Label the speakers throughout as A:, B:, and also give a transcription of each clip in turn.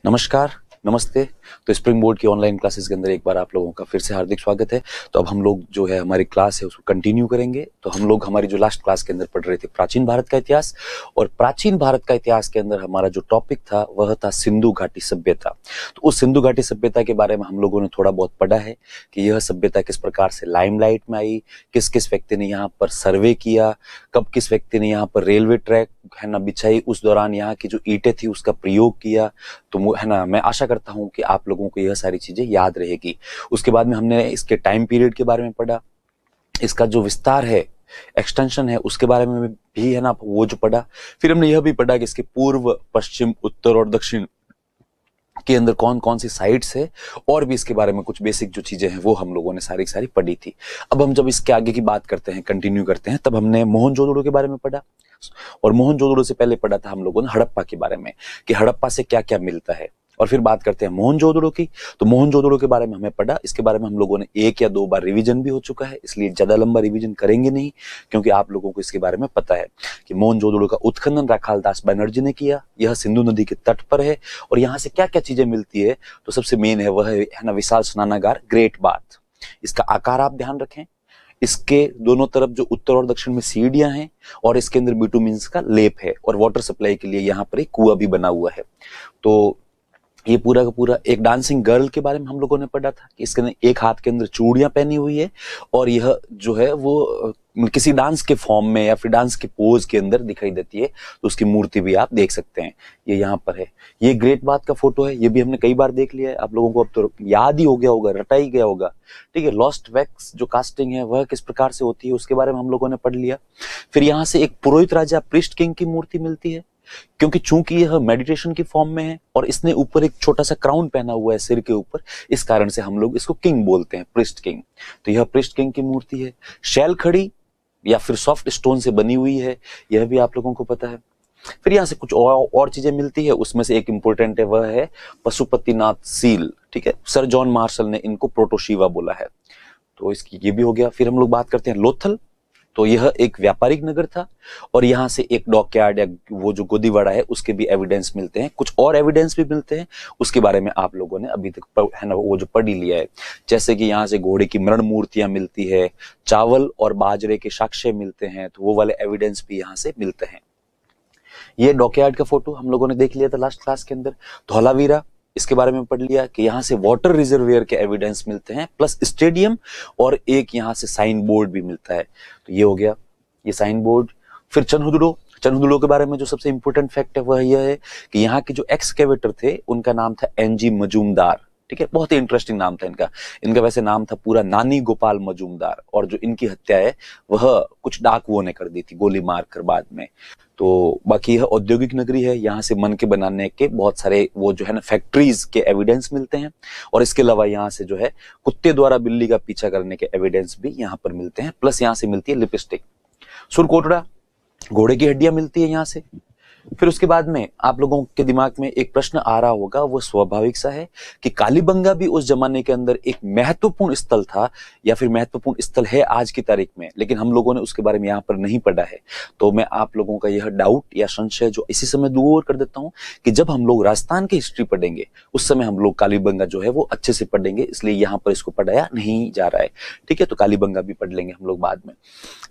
A: नमस्कार, नमस्ते। तो स्प्रिंग बोर्ड की ऑनलाइन क्लासेस के अंदर एक बार आप लोगों का फिर से हार्दिक स्वागत है। तो अब हम लोग जो है हमारी क्लास है उसको कंटिन्यू करेंगे। तो हम लोग हमारी जो लास्ट क्लास के अंदर पढ़ रहे थे प्राचीन भारत का इतिहास, और प्राचीन भारत का इतिहास के अंदर हमारा जो टॉपिक था वह था सिंधु घाटी सभ्यता। तो उस सिंधु घाटी सभ्यता के बारे में हम लोगों ने थोड़ा बहुत पढ़ा है कि यह सभ्यता किस प्रकार से लाइमलाइट में आई, किस किस व्यक्ति ने यहाँ पर सर्वे किया, कब किस व्यक्ति ने यहाँ पर रेलवे ट्रैक है ना बिछाई, उस दौरान यहाँ की जो ईंटें थी उसका प्रयोग किया। तो है ना, मैं आशा करता हूं कि आप लोगों को यह सारी चीजें याद रहेगी। उसके बाद में हमने इसके टाइम पीरियड के बारे में पढ़ा, इसका जो विस्तार है, एक्सटेंशन है, उसके बारे में भी है ना वो जो पढ़ा। फिर हमने यह भी पढ़ा कि इसके पूर्व, पश्चिम, उत्तर और दक्षिण के अंदर कौन कौन सी साइट्स है, और भी इसके बारे में कुछ बेसिक जो चीजें हैं वो हम लोगों ने सारी सारी पढ़ी थी। अब हम जब इसके आगे की बात करते हैं, कंटिन्यू करते हैं, तब हमने मोहनजोदड़ो के बारे में पढ़ा। और मोहनजोदड़ो से पहले पढ़ा था हम लोगों ने हड़प्पा के बारे में कि हड़प्पा से क्या क्या मिलता है। और फिर बात करते हैं मोहनजोदड़ो की। तो मोहनजोदड़ो के बारे में हमें पढ़ा, इसके बारे में हम लोगों ने एक या दो बार रिवीजन भी हो चुका है, इसलिए ज्यादा लंबा रिवीजन करेंगे नहीं, क्योंकि आप लोगों को इसके बारे में पता है कि मोहनजोदड़ो का उत्खनन राखालदास बनर्जी ने किया। यह सिंधु नदी के तट पर है, और यहाँ से क्या क्या चीजें मिलती है, तो सबसे मेन है वह है ना विशाल स्नानागार, ग्रेट बाथ। इसका आकार आप ध्यान रखें, इसके दोनों तरफ जो उत्तर और दक्षिण में सीढ़ियां हैं, और इसके अंदर बिटुमिन्स का लेप है, और वाटर सप्लाई के लिए यहाँ पर एक कुआं भी बना हुआ है। तो ये पूरा का पूरा एक डांसिंग गर्ल के बारे में हम लोगों ने पढ़ा था कि इसके अंदर एक हाथ के अंदर चूड़ियां पहनी हुई है, और यह जो है वो किसी डांस के फॉर्म में या फिर डांस के पोज के अंदर दिखाई देती है। तो उसकी मूर्ति भी आप देख सकते हैं, ये यहाँ पर है। ये ग्रेट बाथ का फोटो है, ये भी हमने कई बार देख लिया है, आप लोगों को अब तो याद ही हो गया होगा, रटा ही गया होगा। ठीक है, लॉस्ट वैक्स जो कास्टिंग है वह किस प्रकार से होती है उसके बारे में हम लोगों ने पढ़ लिया। फिर यहाँ से एक पुरोहित राजा, प्रिस्ट किंग की मूर्ति मिलती है, क्योंकि चूंकि यह मेडिटेशन की फॉर्म में है और इसने ऊपर एक छोटा सा क्राउन पहना हुआ है सिर के ऊपर, इस कारण से हम लोग इसको किंग बोलते हैं, प्रिस्ट किंग। तो यह प्रिस्ट किंग की मूर्ति है। शैल खड़ी या फिर सॉफ्ट स्टोन से बनी हुई है, यह भी आप लोगों को पता है। फिर यहाँ से कुछ और चीजें मिलती है, उसमें से एक इंपॉर्टेंट है, वह है पशुपतिनाथ सील। ठीक है, सर जॉन मार्शल ने इनको प्रोटोशिवा बोला है, तो इसकी ये भी हो गया। फिर हम लोग बात करते हैं लोथल। तो यह एक व्यापारिक नगर था, और यहाँ से एक डॉकयार्ड या वो जो गोदीवाड़ा है उसके भी एविडेंस मिलते हैं, कुछ और एविडेंस भी मिलते हैं, उसके बारे में आप लोगों ने अभी तक है ना वो जो पढ़ ही लिया है। जैसे कि यहाँ से घोड़े की मृण मूर्तियां मिलती है, चावल और बाजरे के साक्ष्य मिलते हैं, तो वो वाले एविडेंस भी यहाँ से मिलते हैं। ये डॉकयार्ड का फोटो हम लोगों ने देख लिया था लास्ट क्लास के अंदर। धौलावीरा, इसके बारे में पढ़ लिया कि यहाँ से वाटर रिजर्वियर के एविडेंस मिलते हैं, प्लस स्टेडियम, और एक यहाँ से साइन बोर्ड भी मिलता है। तो ये हो गया, ये साइन बोर्ड। फिर चनहुदड़ो, चनहुदड़ो के बारे में जो सबसे इंपॉर्टेंट फैक्ट है वह यह है कि यहाँ के जो एक्सकेवेटर थे उनका नाम था एनजी मजूमदार। ठीक है, बहुत ही इंटरेस्टिंग नाम था इनका। इनका वैसे नाम था पूरा नानी गोपाल मजूमदार, और जो इनकी हत्या है वह कुछ डाकुओं ने कर दी थी गोली मारकर बाद में। तो बाकी यह औद्योगिक नगरी है, यहाँ से मन के बनाने के बहुत सारे वो जो है ना फैक्ट्रीज के एविडेंस मिलते हैं, और इसके अलावा यहाँ से जो है कुत्ते द्वारा बिल्ली का पीछा करने के एविडेंस भी यहाँ पर मिलते हैं, प्लस यहाँ से मिलती है लिपस्टिक। सुरकोटड़ा, घोड़े की हड्डियां मिलती है यहाँ से। फिर उसके बाद में आप लोगों के दिमाग में एक प्रश्न आ रहा होगा, वो स्वाभाविक सा है कि कालीबंगा भी उस जमाने के अंदर एक महत्वपूर्ण स्थल था, या फिर महत्वपूर्ण स्थल है आज की तारीख में, लेकिन हम लोगों ने उसके बारे में यहाँ पर नहीं पढ़ा है। तो मैं आप लोगों का यह डाउट या संशय जो इसी समय दूर कर देता हूँ कि जब हम लोग राजस्थान की हिस्ट्री पढ़ेंगे उस समय हम लोग कालीबंगा जो है वो अच्छे से पढ़ेंगे, इसलिए यहाँ पर इसको पढ़ाया नहीं जा रहा है। ठीक है, तो कालीबंगा भी पढ़ लेंगे हम लोग बाद में।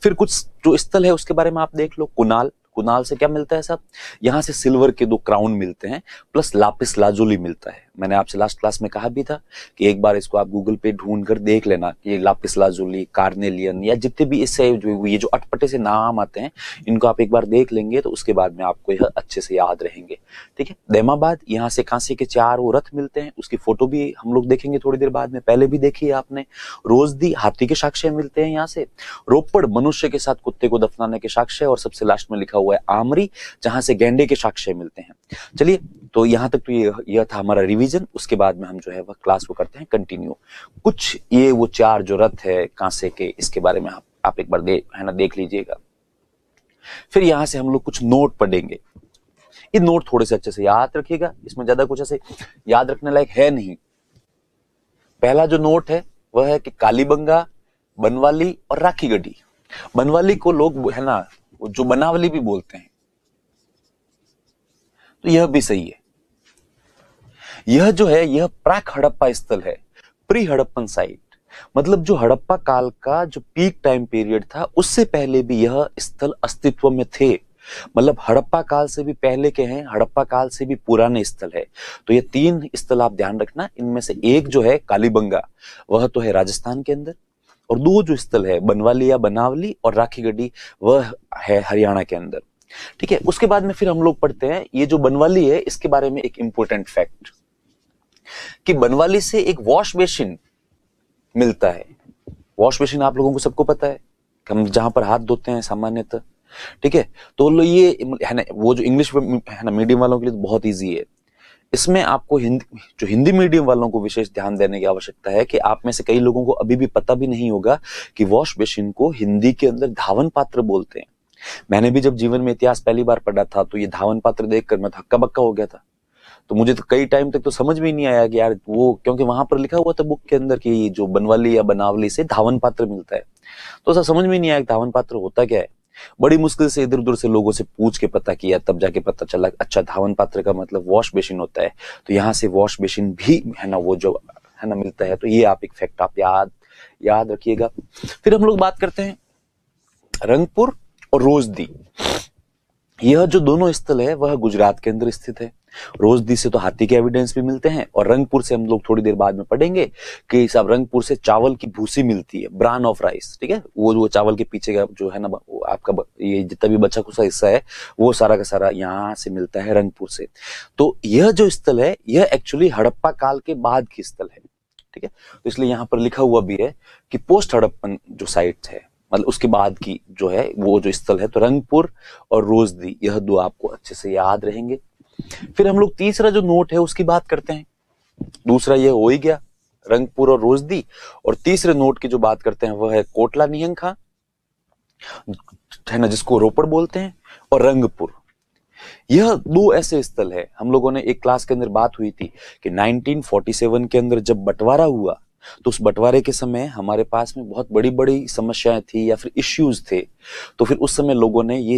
A: फिर कुछ जो स्थल है उसके बारे में आप देख लो। कुनाल, कुनाल से क्या मिलता है साहब, यहाँ से सिल्वर के 2 क्राउन मिलते हैं, प्लस लापिस लाजुली मिलता है। मैंने आपसे लास्ट क्लास में कहा भी था कि एक बार इसको आप गूगल पे ढूंढ कर देख लेना कि लापिस लाजुली, कार्नेलियन, या जितने भी इससे जो ये जो अटपटे से नाम आते हैं इनको आप एक बार देख लेंगे तो उसके बाद में आपको यह अच्छे से याद रहेंगे। ठीक है, दैमाबाद, यहाँ से कांसे के 4 वो रथ मिलते हैं, उसकी फोटो भी हम लोग देखेंगे थोड़ी देर बाद में, पहले भी देखी है आपने। रोजदी, हाथी के साक्ष्य मिलते हैं यहाँ से। रोपड़, मनुष्य के साथ कुत्ते को दफनाने के साक्ष्य, और सबसे लास्ट में लिखा हुआ है आमरी, जहां से गेंडे के साक्ष्य मिलते हैं। चलिए, तो यहां तक तो यह था हमारा रिवीजन। उसके बाद में हम जो है वह क्लास को करते हैं कंटिन्यू। कुछ ये वो 4 जो रथ है कांसे के, इसके बारे में आप एक बार देख लीजिएगा। फिर यहां से हम लोग कुछ नोट पढ़ेंगे, ये नोट थोड़े से अच्छे से याद रखिएगा, इसमें ज्यादा कुछ ऐसे याद रखने लायक है नहीं। पहला जो नोट है वह है कि कालीबंगा, बनवाली और राखीगढ़ी। बनवाली को लोग है ना जो बनावली भी बोलते हैं, तो यह भी सही है। यह जो है यह प्राक हड़प्पा स्थल है, प्री हड़प्पन साइट। मतलब जो हड़प्पा काल का जो पीक टाइम पीरियड था उससे पहले भी यह स्थल अस्तित्व में थे। मतलब हड़प्पा काल से भी पहले के हैं, हड़प्पा काल से भी पुराने स्थल है। तो ये 3 स्थल आप ध्यान रखना, इनमें से एक जो है कालीबंगा, वह तो है राजस्थान के अंदर, और 2 जो स्थल है बनवाली या बनावली और राखीगढ़ी, वह है हरियाणा के अंदर। ठीक है, उसके बाद में फिर हम लोग पढ़ते हैं ये जो बनवाली है इसके बारे में एक इंपॉर्टेंट फैक्ट, कि बनवाली से एक वॉश बेसिन मिलता है। वॉश बेसिन आप लोगों को सबको पता है, हम जहां पर हाथ धोते हैं सामान्यतः। ठीक है, तो ये है ना, वो जो इंग्लिश है ना मीडियम वालों के लिए तो बहुत इजी है। इसमें आपको हिंदी मीडियम वालों को विशेष ध्यान देने की आवश्यकता है कि आप में से कई लोगों को अभी भी पता भी नहीं होगा कि वॉश बेसिन को हिंदी के अंदर धावन पात्र बोलते हैं। मैंने भी जब जीवन में इतिहास पहली बार पढ़ा था तो ये धावन पात्र देखकर मैं हक्का बक्का हो गया था। तो मुझे तो कई टाइम तक तो समझ में नहीं आया कि यार वो, क्योंकि वहां पर लिखा हुआ था बुक के अंदर कि जो बनवाली या बनावली से धावन पात्र मिलता है, तो ऐसा समझ में नहीं आया कि धावन पात्र होता क्या है। बड़ी मुश्किल से इधर उधर से लोगों से पूछ के पता किया, तब जाके पता चला अच्छा धावन पात्र का मतलब वॉश बेसिन होता है। तो यहाँ से वॉश बेसिन भी है ना वो जो है ना मिलता है। तो ये आप एक फैक्ट आप याद रखिएगा। फिर हम लोग बात करते हैं रंगपुर और रोजदी। यह जो दोनों स्थल है वह गुजरात के अंदर स्थित है। रोजदी से तो हाथी के एविडेंस भी मिलते हैं, और रंगपुर से हम लोग थोड़ी देर बाद में पढ़ेंगे कि सब रंगपुर से चावल की भूसी मिलती है, ब्रान ऑफ राइस। ठीक है, वो चावल के पीछे का जो है ना आपका ये जितना भी बचा कुचा हिस्सा है वो सारा का सारा यहाँ से मिलता है रंगपुर से। तो यह जो स्थल है यह एक्चुअली हड़प्पा काल के बाद की स्थल है। ठीक है, तो इसलिए यहाँ पर लिखा हुआ भी है कि पोस्ट हड़प्पन जो साइट है, मतलब उसके बाद की जो है वो जो स्थल है। तो रंगपुर और रोजदी यह 2 आपको अच्छे से याद रहेंगे। फिर हम लोग तीसरा जो नोट है उसकी बात करते हैं। दूसरा ये हो ही गया रंगपुर और रोजदी, और तीसरे नोट की जो बात करते हैं वह है कोटला निहंखा है ना, जिसको रोपड़ बोलते हैं, और रंगपुर। यह 2 ऐसे स्थल है, हम लोगों ने एक क्लास के अंदर बात हुई थी कि 1947 के अंदर जब बंटवारा हुआ तो उस बंटवारे के समय हमारे पास में बहुत बड़ी बड़ी समस्याएं थी या फिर इश्यूज थे। तो फिर उस समय लोगों ने ये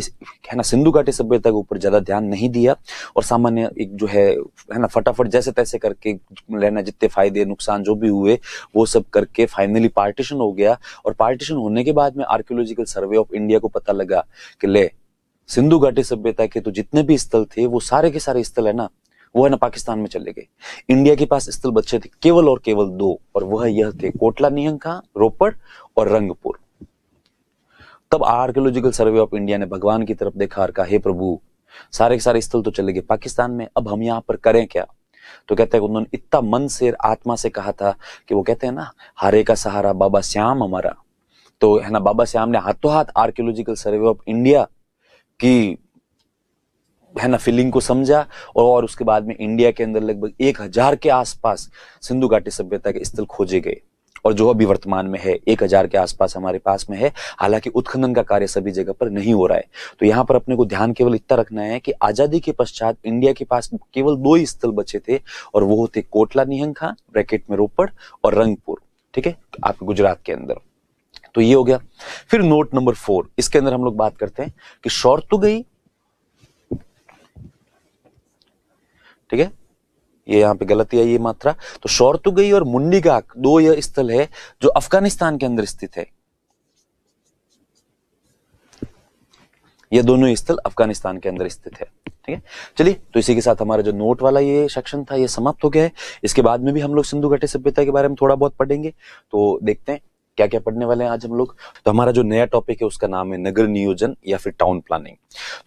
A: है ना सिंधु घाटी सभ्यता के ऊपर ज्यादा ध्यान नहीं दिया, और सामान्य एक जो है ना फटाफट जैसे तैसे करके लेना, जितने फायदे नुकसान जो भी हुए वो सब करके फाइनली पार्टीशन हो गया। और पार्टीशन होने के बाद में आर्कियोलॉजिकल सर्वे ऑफ इंडिया को पता लगा कि ले सिंधु घाटी सभ्यता के तो जितने भी स्थल थे वो सारे के सारे स्थल है ना वो है ना पाकिस्तान में चले गए। इंडिया के पास स्थल बचे थे केवल और केवल 2, और वह यह थे कोटला निहंखा रोपड़ और रंगपुर। तब आर्कियोलॉजिकल सर्वे ऑफ इंडिया ने भगवान की तरफ देखा और कहा हे प्रभु, सारे के सारे स्थल तो चले गए पाकिस्तान में, अब हम यहाँ पर करें क्या। तो कहते हैं उन्होंने इतना मन से आत्मा से कहा था कि वो कहते हैं ना हारे का सहारा बाबा श्याम हमारा। तो है ना बाबा श्याम ने हाथों हाथ आर्कियोलॉजिकल सर्वे ऑफ इंडिया की है ना फीलिंग को समझा, और उसके बाद में इंडिया के अंदर लगभग 1000 के आसपास सिंधु घाटी सभ्यता के स्थल खोजे गए, और जो अभी वर्तमान में है 1000 के आसपास हमारे पास में है। हालांकि उत्खनन का कार्य सभी जगह पर नहीं हो रहा है। तो यहाँ पर अपने को ध्यान केवल इतना रखना है कि आजादी के पश्चात इंडिया के पास केवल 2 ही स्थल बचे थे, और वो थे कोटला निहंखा ब्रैकेट में रोपड़ और रंगपुर। ठीक है, आपके गुजरात के अंदर। तो ये हो गया। फिर नोट नंबर 4, इसके अंदर हम लोग बात करते हैं कि शौर्तुगई, ठीक है, ये यहां पे गलती आई ये मात्रा। तो शौर्तुगई और मुंडीगाक 2 यह स्थल है जो अफगानिस्तान के अंदर स्थित है। ये दोनों स्थल अफगानिस्तान के अंदर स्थित है। ठीक है, चलिए तो इसी के साथ हमारा जो नोट वाला ये सेक्शन था ये समाप्त हो गया है। इसके बाद में भी हम लोग सिंधु घाटी सभ्यता के बारे में थोड़ा बहुत पढ़ेंगे। तो देखते हैं क्या क्या पढ़ने वाले हैं आज हम लोग। तो हमारा जो नया टॉपिक है उसका नाम है नगर नियोजन या फिर टाउन प्लानिंग।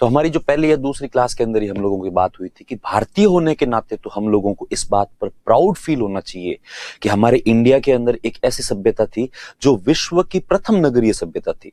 A: तो हमारी जो पहली या दूसरी क्लास के अंदर ही हम लोगों की बात हुई थी कि भारतीय होने के नाते तो हम लोगों को इस बात पर प्राउड फील होना चाहिए कि हमारे इंडिया के अंदर एक ऐसी सभ्यता थी जो विश्व की प्रथम नगरीय सभ्यता थी,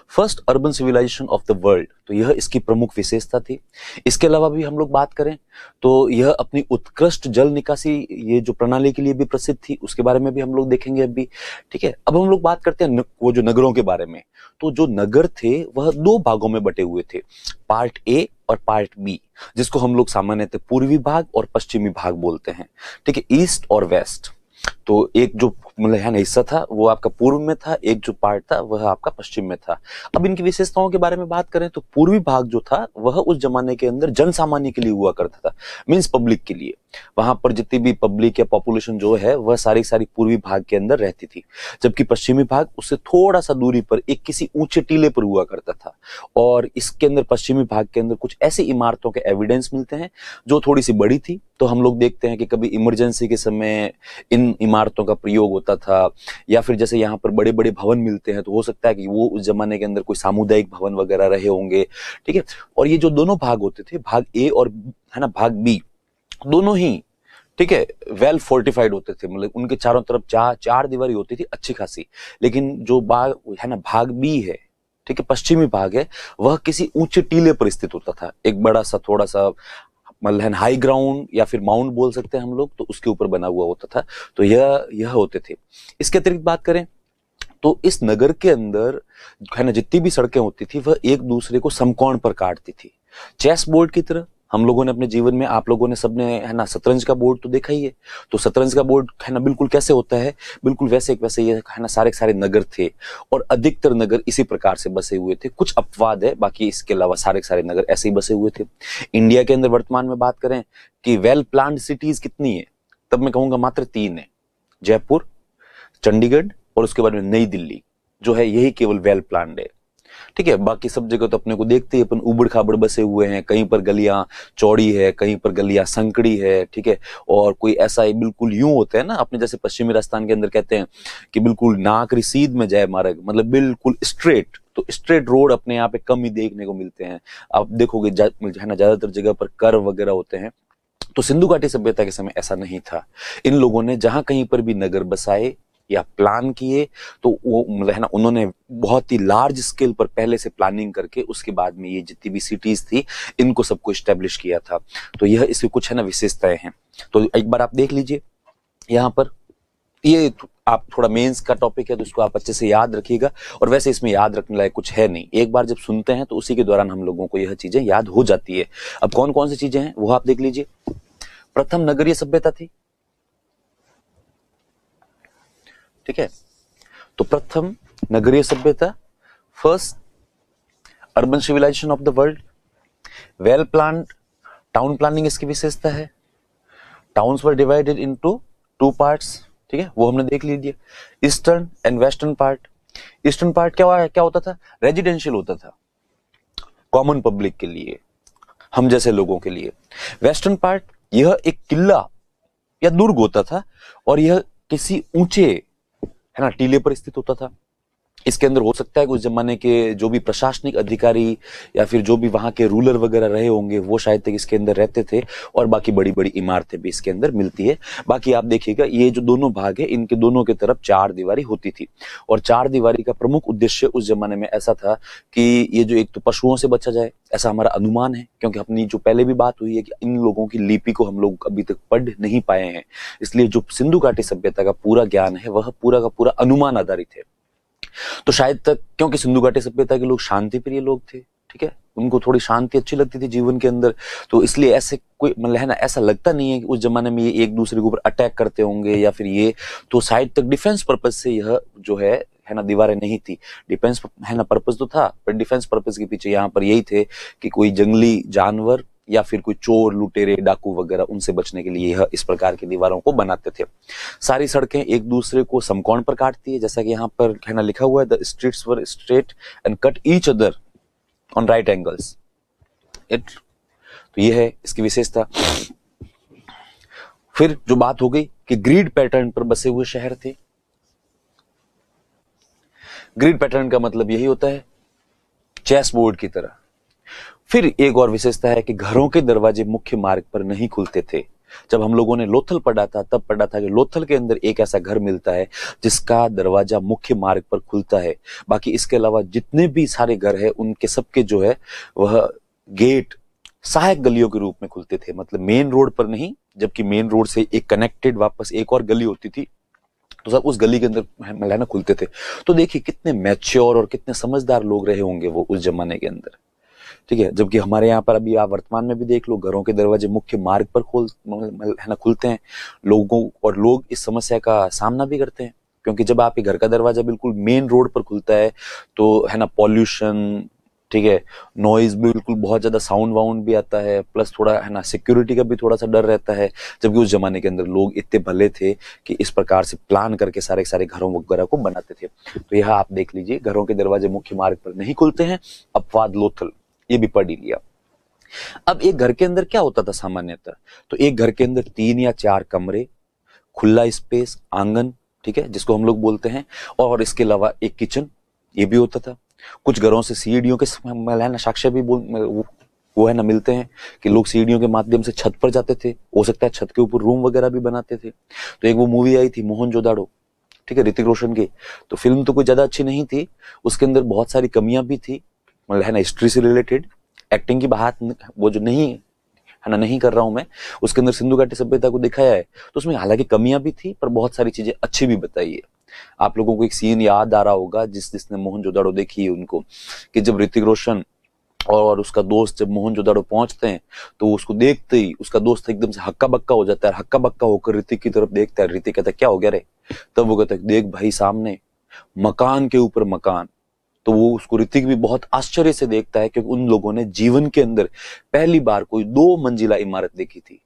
A: first urban civilization of the world. तो यह इसकी प्रमुख विशेषता थी। इसके अलावा भी हम लोग बात करें तो यह अपनी उत्कृष्ट जल निकासी ये जो प्रणाली के लिए भी प्रसिद्ध थी, उसके बारे में भी हम लोग देखेंगे अभी। ठीक है, अब हम लोग बात करते हैं वो जो नगरों के बारे में। तो जो नगर थे वह 2 भागों में बटे हुए थे, पार्ट ए और पार्ट बी, जिसको हम लोग सामान्यतः पूर्वी भाग और पश्चिमी भाग बोलते हैं। ठीक है, ईस्ट और वेस्ट। तो एक जो मतलब है ना हिस्सा था वो आपका पूर्व में था, एक जो पार्ट था वह आपका पश्चिम में था। अब इनकी विशेषताओं के बारे में बात करें तो पूर्वी भाग जो था वह उस जमाने के अंदर जन सामान्य के लिए हुआ करता था, मींस पब्लिक के लिए। वहां पर जितनी भी पब्लिक या पॉपुलेशन जो है वह सारी सारी पूर्वी भाग के अंदर रहती थी, जबकि पश्चिमी भाग उससे थोड़ा सा दूरी पर एक किसी ऊंचे टीले पर हुआ करता था। और इसके अंदर पश्चिमी भाग के अंदर कुछ ऐसी इमारतों के एविडेंस मिलते हैं जो थोड़ी सी बड़ी थी। तो हम लोग देखते हैं कि कभी इमरजेंसी के समय इन इमारतों का प्रयोग होता था, या फिर जैसे यहाँ पर बड़े बड़े भवन मिलते हैं तो हो सकता है कि वो उस जमाने के अंदर कोई सामुदायिक भवन वगैरह रहे होंगे। ठीक है, और ये जो दोनों भाग होते थे, भाग ए और है ना भाग बी, दोनों ही ठीक है वेल फोर्टिफाइड होते थे, मतलब उनके चारों तरफ चार दीवारी होती थी अच्छी खासी। लेकिन जो भाग है ना भाग बी है, ठीक है पश्चिमी भाग है, वह किसी ऊंचे टीले पर स्थित होता था, एक बड़ा सा थोड़ा सा मतलब हाई ग्राउंड या फिर माउंट बोल सकते हैं हम लोग, तो उसके ऊपर बना हुआ होता था। तो यह होते थे। इसके अतिरिक्त बात करें तो इस नगर के अंदर है ना जितनी भी सड़कें होती थी वह एक दूसरे को समकोण पर काटती थी, चेस बोर्ड की तरह। हम लोगों ने अपने जीवन में, आप लोगों ने सबने है ना शतरंज का बोर्ड तो देखा ही है। तो शतरंज का बोर्ड है ना बिल्कुल कैसे होता है, बिल्कुल वैसे ये है ना सारे सारे नगर थे, और अधिकतर नगर इसी प्रकार से बसे हुए थे। कुछ अपवाद है, बाकी इसके अलावा सारे सारे नगर ऐसे ही बसे हुए थे। इंडिया के अंदर वर्तमान में बात करें कि वेल प्लान्ड सिटीज कितनी है, तब मैं कहूंगा मात्र 3 है, जयपुर, चंडीगढ़ और उसके बाद में नई दिल्ली जो है, यही केवल वेल प्लान्ड है। ठीक है, बाकी सब जगह तो अपने को देखते ही अपन उबड़ खाबड़ बसे हुए हैं, कहीं पर गलियां चौड़ी है, कहीं पर गलियां संकड़ी है। ठीक है, और कोई ऐसा ही बिल्कुल यूं होता है ना, अपने जैसे पश्चिमी राजस्थान के अंदर कहते हैं कि बिल्कुल नाक रिसीद में जाए मार्ग, मतलब बिल्कुल स्ट्रेट। तो स्ट्रेट रोड अपने यहाँ पे कम ही देखने को मिलते हैं। आप देखोगे है ना ज्यादातर जगह पर कर्व वगैरह होते हैं। तो सिंधु घाटी सभ्यता के समय ऐसा नहीं था। इन लोगों ने जहां कहीं पर भी नगर बसाए या प्लान किए तो वो मतलब है ना उन्होंने बहुत ही लार्ज स्केल पर पहले से प्लानिंग करके उसके बाद में ये जितनी भी सिटीज थी इनको सबको स्टैब्लिश किया था। तो यह इसकी कुछ है ना विशेषताएं हैं। तो एक बार आप देख लीजिए यहाँ पर, ये आप थोड़ा मेंस का टॉपिक है तो इसको आप अच्छे से याद रखिएगा। और वैसे इसमें याद रखने लायक कुछ है नहीं, एक बार जब सुनते हैं तो उसी के दौरान हम लोगों को यह चीजें याद हो जाती है। अब कौन कौन सी चीजें हैं वो आप देख लीजिए। प्रथम नगरीय सभ्यता थी, ठीक है। तो प्रथम नगरीय सभ्यता, first urban civilization of the world, well planned town planning इसकी विशेषता है। Towns were divided into 2 parts, ठीक है, वो हमने देख लीजिए, eastern and western part. Eastern part क्या होता था, रेजिडेंशियल होता था, कॉमन पब्लिक के लिए, हम जैसे लोगों के लिए। वेस्टर्न पार्ट यह एक किला या दुर्ग होता था, और यह किसी ऊंचे है ना टीले पर स्थित होता था। इसके अंदर हो सकता है कि उस जमाने के जो भी प्रशासनिक अधिकारी या फिर जो भी वहां के रूलर वगैरह रहे होंगे वो शायद तक इसके अंदर रहते थे, और बाकी बड़ी बड़ी इमारतें भी इसके अंदर मिलती है। बाकी आप देखिएगा ये जो दोनों भाग है इनके दोनों की तरफ 4 दीवारी होती थी, और 4 दीवारी का प्रमुख उद्देश्य उस जमाने में ऐसा था कि ये जो एक तो पशुओं से बचा जाए, ऐसा हमारा अनुमान है, क्योंकि अपनी जो पहले भी बात हुई है कि इन लोगों की लिपि को हम लोग अभी तक पढ़ नहीं पाए हैं, इसलिए जो सिंधु घाटी सभ्यता का पूरा ज्ञान है वह पूरा का पूरा अनुमान आधारित है। तो शायद तक क्योंकि सिंधु घाटी सभ्यता के लोग शांति प्रिय लोग थे, ठीक है, उनको थोड़ी शांति अच्छी लगती थी जीवन के अंदर, तो इसलिए ऐसे कोई मतलब है ना ऐसा लगता नहीं है कि उस जमाने में ये एक दूसरे के ऊपर अटैक करते होंगे या फिर ये, तो शायद तक डिफेंस पर्पज से यह जो है ना दीवारें नहीं थी। डिफेंस है ना पर्पज तो था, पर डिफेंस पर्पज के पीछे यहाँ पर यही थे कि कोई जंगली जानवर या फिर कोई चोर लुटेरे डाकू वगैरह उनसे बचने के लिए यह इस प्रकार की दीवारों को बनाते थे। सारी सड़कें एक दूसरे को समकोण पर काटती है, जैसा कि यहाँ पर है ना लिखा हुआ है, the streets were straight and cut each other on right angles. तो यह है इसकी विशेषता। फिर जो बात हो गई कि ग्रिड पैटर्न पर बसे हुए शहर थे। ग्रिड पैटर्न का मतलब यही होता है चेस बोर्ड की तरह। फिर एक और विशेषता है कि घरों के दरवाजे मुख्य मार्ग पर नहीं खुलते थे। जब हम लोगों ने लोथल पढ़ा था तब पढ़ा था कि लोथल के अंदर एक ऐसा घर मिलता है जिसका दरवाजा मुख्य मार्ग पर खुलता है। बाकी इसके अलावा जितने भी सारे घर है उनके सबके जो है वह गेट सहायक गलियों के रूप में खुलते थे, मतलब मेन रोड पर नहीं, जबकि मेन रोड से एक कनेक्टेड वापस एक और गली होती थी, तो सब उस गली के अंदर ना खुलते थे। तो देखिए कितने मैच्योर और कितने समझदार लोग रहे होंगे वो उस जमाने के अंदर, ठीक है। जबकि हमारे यहाँ पर अभी आप वर्तमान में भी देख लो, घरों के दरवाजे मुख्य मार्ग पर खुलते हैं लोगों, और लोग इस समस्या का सामना भी करते हैं। क्योंकि जब आपके घर का दरवाजा बिल्कुल मेन रोड पर खुलता है तो है ना पॉल्यूशन, ठीक है, नॉइज भी बिल्कुल बहुत ज्यादा, साउंड वाउंड भी आता है, प्लस थोड़ा है ना सिक्योरिटी का भी थोड़ा सा डर रहता है। जबकि उस जमाने के अंदर लोग इतने भले थे कि इस प्रकार से प्लान करके सारे सारे घरों वगैरह को बनाते थे। तो यह आप देख लीजिए, घरों के दरवाजे मुख्य मार्ग पर नहीं खुलते हैं, अपवाद लोथल, ये भी पढ़ ही लिया। अब एक घर के अंदर क्या होता था सामान्यतः, तो एक घर के अंदर 3 या 4 कमरे, खुला स्पेस, आंगन, ठीक है, जिसको हम लोग बोलते हैं, और इसके अलावा एक किचन, ये भी होता था। कुछ घरों से सीढ़ियों के है ना साक्ष्य भी वो है ना मिलते हैं कि लोग सीढ़ियों के माध्यम से छत पर जाते थे, हो सकता है छत के ऊपर रूम वगैरह भी बनाते थे। तो एक वो मूवी आई थी मोहनजोदाड़ो, ठीक है, ऋतिक रोशन की। तो फिल्म तो कोई ज्यादा अच्छी नहीं थी, उसके अंदर बहुत सारी कमियां भी थी, मतलब है ना हिस्ट्री से रिलेटेड। एक्टिंग की बात वो जो नहीं है ना नहीं कर रहा हूं मैं, उसके अंदर सिंधु घाटी सभ्यता को दिखाया है, तो उसमें हालांकि कमियां भी थी पर बहुत सारी चीजें अच्छी भी बताई है। आप लोगों को एक सीन याद आ रहा होगा, जिसने मोहनजोदाड़ो देखी है उनको, कि जब ऋतिक रोशन और उसका दोस्त जब मोहनजोदाड़ो पहुंचते हैं तो उसको देखते ही उसका दोस्त एकदम से हक्का बक्का हो जाता है, हक्का बक्का होकर ऋतिक की तरफ देखता है। ऋतिक कहता है क्या हो गया रे? तब वो कहता है देख भाई सामने मकान के ऊपर मकान। तो वो उसको ऋतिक भी बहुत आश्चर्य से देखता है, क्योंकि उन लोगों ने जीवन के अंदर पहली बार कोई 2 मंजिला इमारत देखी थी।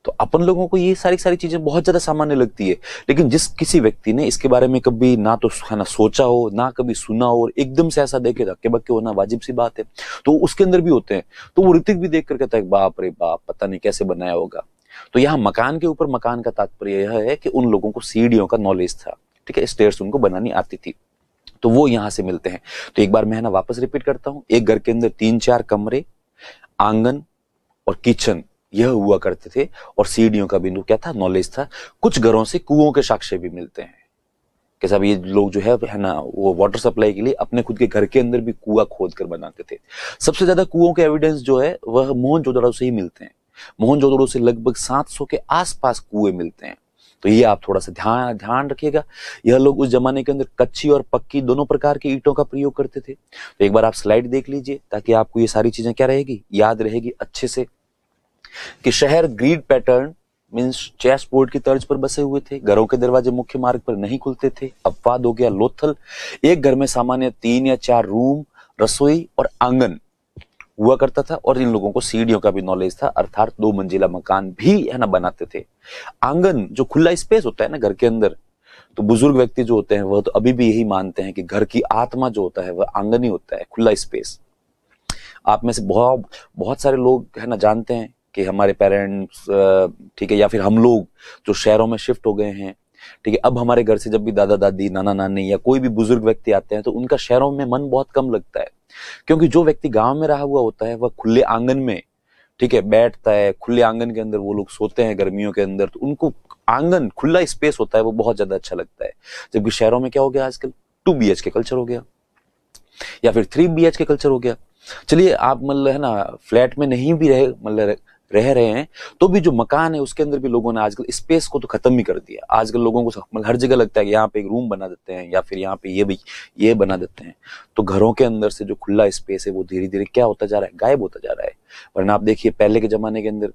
A: तो अपन लोगों को ये सारी सारी चीजें बहुत ज्यादा सामान्य लगती है, लेकिन जिस किसी व्यक्ति ने इसके बारे में कभी ना तो है ना सोचा हो, ना कभी सुना हो, और एकदम से ऐसा देखे धक्के बक्के होना वाजिब सी बात है, तो उसके अंदर भी होते हैं। तो वो ऋतिक भी देख कर कहता है बाप रे बाप, पता नहीं कैसे बनाया होगा। तो यहाँ मकान के ऊपर मकान का तात्पर्य यह है कि उन लोगों को सीढ़ियों का नॉलेज था, ठीक है, स्टेयर्स उनको बनानी आती थी, तो वो यहां से मिलते हैं। तो एक बार मैं है ना वापस रिपीट करता हूं, एक घर के अंदर 3-4 कमरे, आंगन और किचन, यह हुआ करते थे, और सीढ़ियों का बिंदु क्या था? नॉलेज था। कुछ घरों से कुओं के साक्ष्य भी मिलते हैं कि साहब ये लोग जो है ना वो वाटर सप्लाई के लिए अपने खुद के घर के अंदर भी कुआं खोद कर बनाते थे। सबसे ज्यादा कुओं के एविडेंस जो है वह मोहनजोदड़ो से ही मिलते हैं। मोहनजोदड़ो से लगभग 700 के आसपास कुएं मिलते हैं। तो ये आप थोड़ा सा ध्यान ध्यान रखिएगा। यह लोग उस जमाने के अंदर कच्ची और पक्की दोनों प्रकार की ईंटों का प्रयोग करते थे। तो एक बार आप स्लाइड देख लीजिए ताकि आपको ये सारी चीजें क्या रहेगी, याद रहेगी अच्छे से, कि शहर grid pattern means chess board की तर्ज पर बसे हुए थे। घरों के दरवाजे मुख्य मार्ग पर नहीं खुलते थे। अपवाद हो गया लोथल। एक घर में सामान्य 3 या 4 रूम, रसोई और आंगन हुआ करता था, और इन लोगों को सीढ़ियों का भी नॉलेज था, अर्थात 2 मंजिला मकान भी है ना बनाते थे। आंगन जो खुला स्पेस होता है ना घर के अंदर, तो बुजुर्ग व्यक्ति जो होते हैं वह तो अभी भी यही मानते हैं कि घर की आत्मा जो होता है वह आंगन ही होता है, खुला स्पेस। आप में से बहुत बहुत सारे लोग है ना जानते हैं कि हमारे पेरेंट्स, ठीक है, या फिर हम लोग जो शहरों में शिफ्ट हो गए हैं, ठीक है, अब हमारे घर से जब भी दादा दादी, नाना नानी या कोई भी बुजुर्ग व्यक्ति आते हैं तो उनका शहरों में मन बहुत कम लगता है, क्योंकि जो व्यक्ति गांव में रहा हुआ होता है वह खुले आंगन में, ठीक है, बैठता है। खुले आंगन के अंदर वो लोग सोते हैं गर्मियों के अंदर, तो उनको आंगन खुला स्पेस होता है वो बहुत ज्यादा अच्छा लगता है। जबकि शहरों में क्या हो गया आजकल, 2 BHK कल्चर हो गया या फिर 3 BHK कल्चर हो गया। चलिए आप मतलब है ना फ्लैट में नहीं भी रह रहे हैं, तो भी जो मकान है उसके अंदर भी लोगों ने आजकल स्पेस को तो खत्म ही कर दिया। आजकल लोगों को मतलब हर जगह लगता है कि यहाँ पे एक रूम बना देते हैं या फिर यहाँ पे ये बना देते हैं। तो घरों के अंदर से जो खुला स्पेस है वो धीरे धीरे क्या होता जा रहा है, गायब होता जा रहा है। वरना आप देखिए पहले के जमाने के अंदर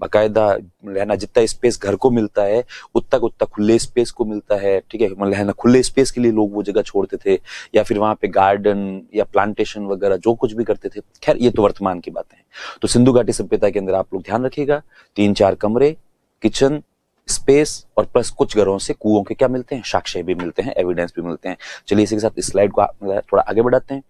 A: बाकायदा रहना, जितना स्पेस घर को मिलता है उतना खुले स्पेस को मिलता है, ठीक है, मतलब है ना खुले स्पेस के लिए लोग वो जगह छोड़ते थे, या फिर वहां पे गार्डन या प्लांटेशन वगैरह जो कुछ भी करते थे। खैर ये तो वर्तमान की बातें हैं। तो सिंधु घाटी सभ्यता के अंदर आप लोग ध्यान रखिएगा, 3-4 कमरे, किचन स्पेस, और प्लस कुछ घरों से कुओं के क्या मिलते हैं, साक्ष्य भी मिलते हैं, एविडेंस भी मिलते हैं। चलिए इसी के साथ इस स्लाइड को थोड़ा आगे बढ़ाते हैं।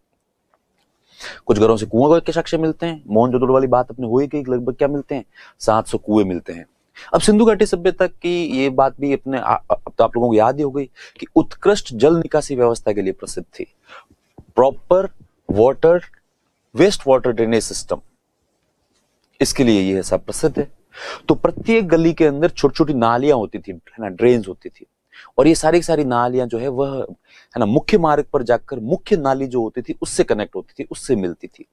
A: कुछ घरों से कुएं के साक्ष्य मिलते हैं। मोहनजोदड़ो वाली बात अपने हुई कि लगभग क्या मिलते हैं, 700 कुएं मिलते हैं। अब सिंधु घाटी सभ्यता की ये बात भी अपने अब तो आप लोगों को याद ही हो गई कि उत्कृष्ट जल निकासी व्यवस्था के लिए प्रसिद्ध थी। Proper water waste water drainage system, इसके लिए यह सब प्रसिद्ध है। तो प्रत्येक गली के अंदर छोटी छोटी नालियां होती थी, है ना, ड्रेन्स होती थी, और ये सारी सारी नालियां जो है वह है ना मुख्य मार्ग पर जाकर मुख्य नाली जो होती थी उससे कनेक्ट होती थी, उससे मिलती थी,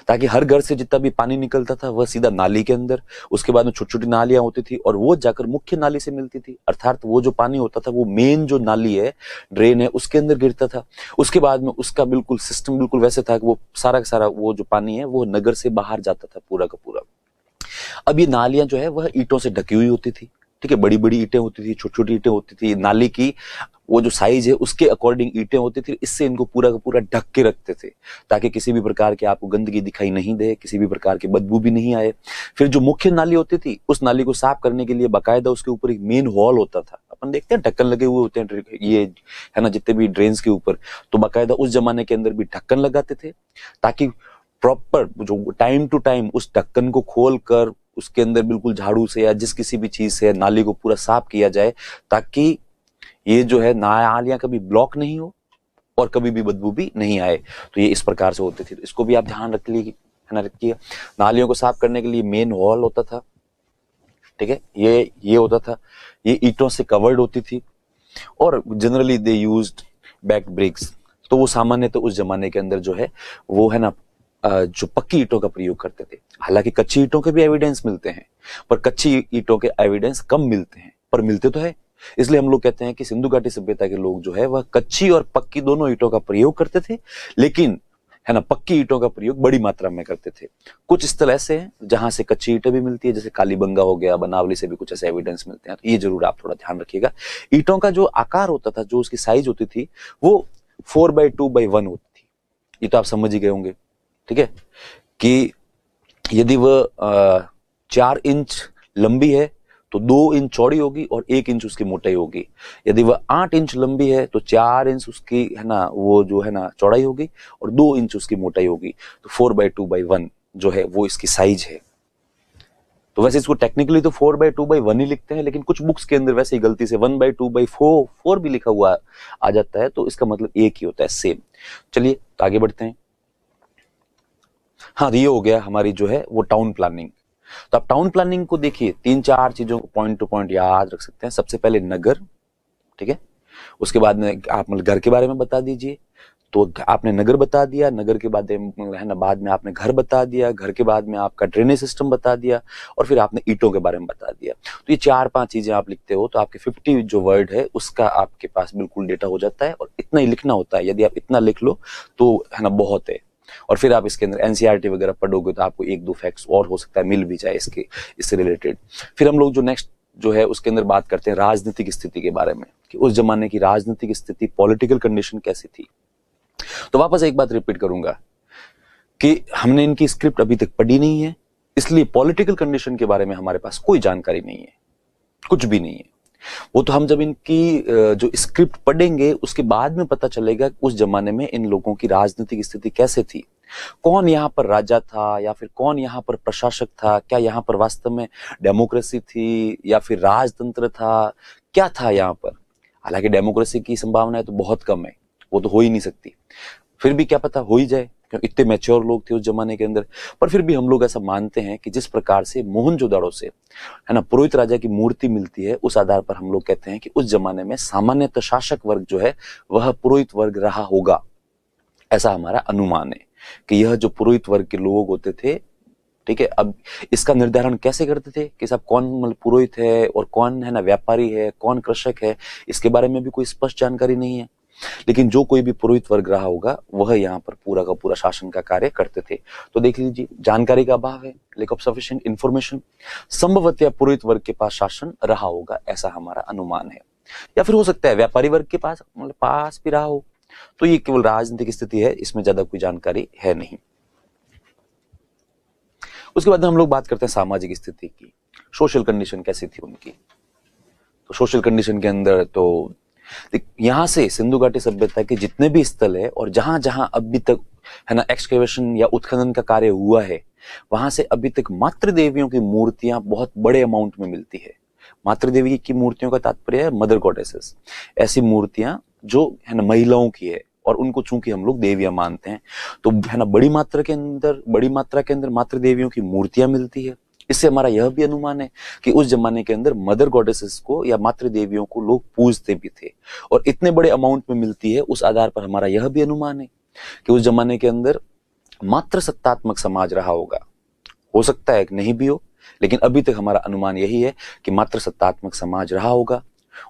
A: ताकि हर घर से जितना भी पानी निकलता था वह सीधा नाली के अंदर, उसके बाद में छोटी छोटी नालियां होती थी और वो जाकर मुख्य नाली से मिलती थी। अर्थात वो जो पानी होता था वो मेन जो नाली है, ड्रेन है, उसके अंदर गिरता था। उसके बाद में उसका बिल्कुल सिस्टम बिल्कुल वैसे था कि वो सारा का सारा वो जो पानी है वो नगर से बाहर जाता था पूरा का पूरा। अब ये नालियां जो है वह ईंटों से ढकी हुई होती थी, ठीक है, बड़ी बड़ी ईंटें होती थी, छोटी छोटी ईंटें होती थी। नाली की वो जो साइज है उसके अकॉर्डिंग ईंटें होती थी, इससे इनको पूरा का पूरा ढक के रखते थे ताकि किसी भी प्रकार के आपको गंदगी दिखाई नहीं दे, किसी भी प्रकार की बदबू भी नहीं आए। फिर जो मुख्य नाली होती थी उस नाली को साफ करने के लिए बाकायदा उसके ऊपर एक मेन हॉल होता था। अपन देखते हैं ढक्कन लगे हुए होते हैं ये है ना जितने भी ड्रेन्स के ऊपर, तो बाकायदा उस जमाने के अंदर भी ढक्कन लगाते थे ताकि प्रॉपर जो टाइम टू टाइम उस ढक्कन को खोल कर उसके अंदर बिल्कुल झाड़ू से या जिस किसी भी चीज से नाली को पूरा साफ किया जाए ताकि ये जो है नालियां कभी ब्लॉक नहीं हो और कभी भी बदबू भी नहीं आए। तो ये इस प्रकार से होते थे, तो इसको भी आप ध्यान रख लीजिए, है ना, रखिए। नालियों को साफ करने के लिए मेन हॉल होता था, ठीक है, ये होता था, ये ईंटों से कवर्ड होती थी और generally they used baked bricks. तो वो सामान्य तो उस जमाने के अंदर जो है वो है ना जो पक्की ईंटों का प्रयोग करते थे। हालांकि कच्ची ईंटों के भी एविडेंस मिलते हैं, पर कच्ची ईंटों के एविडेंस कम मिलते हैं, पर मिलते तो है। इसलिए हम लोग कहते हैं कि सिंधु घाटी सभ्यता के लोग जो है वह कच्ची और पक्की दोनों ईंटों का प्रयोग करते थे, लेकिन है ना पक्की ईंटों का प्रयोग बड़ी मात्रा में करते थे। कुछ स्थल ऐसे हैं जहां से कच्ची ईंटें भी मिलती है, जैसे कालीबंगा हो गया, बनावली से भी कुछ ऐसे एविडेंस मिलते हैं, तो ये जरूर आप थोड़ा ध्यान रखिएगा। ईंटों का जो आकार होता था, जो उसकी साइज होती थी, वो 4/2/1 होती थी। ये तो आप समझ ही गए होंगे, ठीक है, कि यदि वह 4 इंच लंबी है तो 2 इंच चौड़ी होगी और 1 इंच उसकी मोटाई होगी। यदि वह 8 इंच लंबी है तो 4 इंच उसकी है ना वो जो है ना चौड़ाई होगी और 2 इंच उसकी मोटाई होगी। तो 4/2/1 जो है वो इसकी साइज है। तो वैसे इसको टेक्निकली तो 4/2/1 ही लिखते हैं, लेकिन कुछ बुक्स के अंदर वैसे ही गलती से 1/2/4 भी लिखा हुआ आ जाता है, तो इसका मतलब एक ही होता है, सेम। चलिए तो आगे बढ़ते हैं। हाँ, ये हो गया हमारी जो है वो टाउन प्लानिंग। तो आप टाउन प्लानिंग को देखिए, 3-4 चीजों को पॉइंट टू पॉइंट याद रख सकते हैं। सबसे पहले नगर, ठीक है, उसके बाद में आप मतलब घर के बारे में बता दीजिए, तो आपने नगर बता दिया, नगर के बाद है ना बाद में आपने घर बता दिया, घर के बाद में आपका ड्रेनेज सिस्टम बता दिया और फिर आपने ईंटों के बारे में बता दिया। तो ये 4-5 चीजें आप लिखते हो तो आपके 50 जो वर्ड है उसका आपके पास बिल्कुल डेटा हो जाता है, और इतना ही लिखना होता है। यदि आप इतना लिख लो तो है ना बहुत है। और फिर आप इसके अंदर एनसीईआरटी वगैरह पढ़ोगे तो आपको 1-2 फैक्ट्स और हो सकता है मिल भी जाए इससे रिलेटेड। फिर हम लोग जो नेक्स्ट जो है उसके अंदर बात करते हैं राजनीतिक स्थिति के बारे में, कि उस जमाने की राजनीतिक स्थिति, पॉलिटिकल कंडीशन कैसी थी। तो वापस एक बात रिपीट करूंगा कि हमने इनकी स्क्रिप्ट अभी तक पढ़ी नहीं है, इसलिए पॉलिटिकल कंडीशन के बारे में हमारे पास कोई जानकारी नहीं है, कुछ भी नहीं है। वो तो हम जब इनकी जो स्क्रिप्ट पढ़ेंगे उसके बाद में पता चलेगा उस जमाने में इन लोगों की राजनीतिक स्थिति कैसे थी, कौन यहाँ पर राजा था या फिर कौन यहाँ पर प्रशासक था, क्या यहाँ पर वास्तव में डेमोक्रेसी थी या फिर राजतंत्र था, क्या था यहाँ पर। हालांकि डेमोक्रेसी की संभावना तो बहुत कम है, वो तो हो ही नहीं सकती, फिर भी क्या पता हो ही जाए, क्योंकि इतने मैच्योर लोग थे उस जमाने के अंदर। पर फिर भी हम लोग ऐसा मानते हैं कि जिस प्रकार से मोहनजोदाड़ो से है ना पुरोहित राजा की मूर्ति मिलती है, उस आधार पर हम लोग कहते हैं कि उस जमाने में सामान्यतः शासक वर्ग जो है वह पुरोहित वर्ग रहा होगा। ऐसा हमारा अनुमान है कि यह जो पुरोहित वर्ग के लोग होते थे, ठीक है। अब इसका निर्धारण कैसे करते थे कि साहब कौन मतलब पुरोहित है और कौन है ना व्यापारी है, कौन कृषक है, इसके बारे में भी कोई स्पष्ट जानकारी नहीं है। लेकिन जो कोई भी पुरोहित वर्ग रहा होगा वह यहाँ पर पूरा का पूरा शासन का कार्य करते थे। तो देख लीजिए, जानकारी का अभाव है, लैक ऑफ सफिशिएंट इंफॉर्मेशन। संभवतः पुरोहित वर्ग के पास शासन रहा होगा, ऐसा हमारा अनुमान है। या फिर हो सकता है व्यापारी वर्ग के पास मतलब पास भी रहा हो। तो ये केवल राजनीतिक स्थिति है, इसमें ज्यादा कोई जानकारी है नहीं। उसके बाद हम लोग बात करते हैं सामाजिक स्थिति की, सोशल कंडीशन कैसी थी उनकी। तो सोशल कंडीशन के अंदर तो यहां से सिंधु घाटी सभ्यता के जितने भी स्थल है और जहां जहां अभी तक है ना एक्सकेवेशन या उत्खनन का कार्य हुआ है, वहां से अभी तक मातृ देवियों की मूर्तियां बहुत बड़े अमाउंट में मिलती है। मातृ देवी की मूर्तियों का तात्पर्य है मदर गॉडेसेस, ऐसी मूर्तियां जो है ना महिलाओं की है और उनको चूंकि हम लोग देवियां मानते हैं, तो है ना बड़ी मात्रा के अंदर मातृ देवियों की मूर्तियां मिलती है। इससे हमारा यह भी अनुमान है कि उस जमाने के अंदर मदर गॉडेसेस को या मातृ देवियों को लोग पूजते भी थे, और इतने बड़े अमाउंट में मिलती है। उस आधार पर हमारा यह भी अनुमान है कि उस जमाने के अंदर मात्र सत्तात्मक समाज रहा होगा। हो सकता है कि नहीं भी हो, लेकिन अभी तक हमारा अनुमान यही है कि मात्र सत्तात्मक समाज रहा होगा।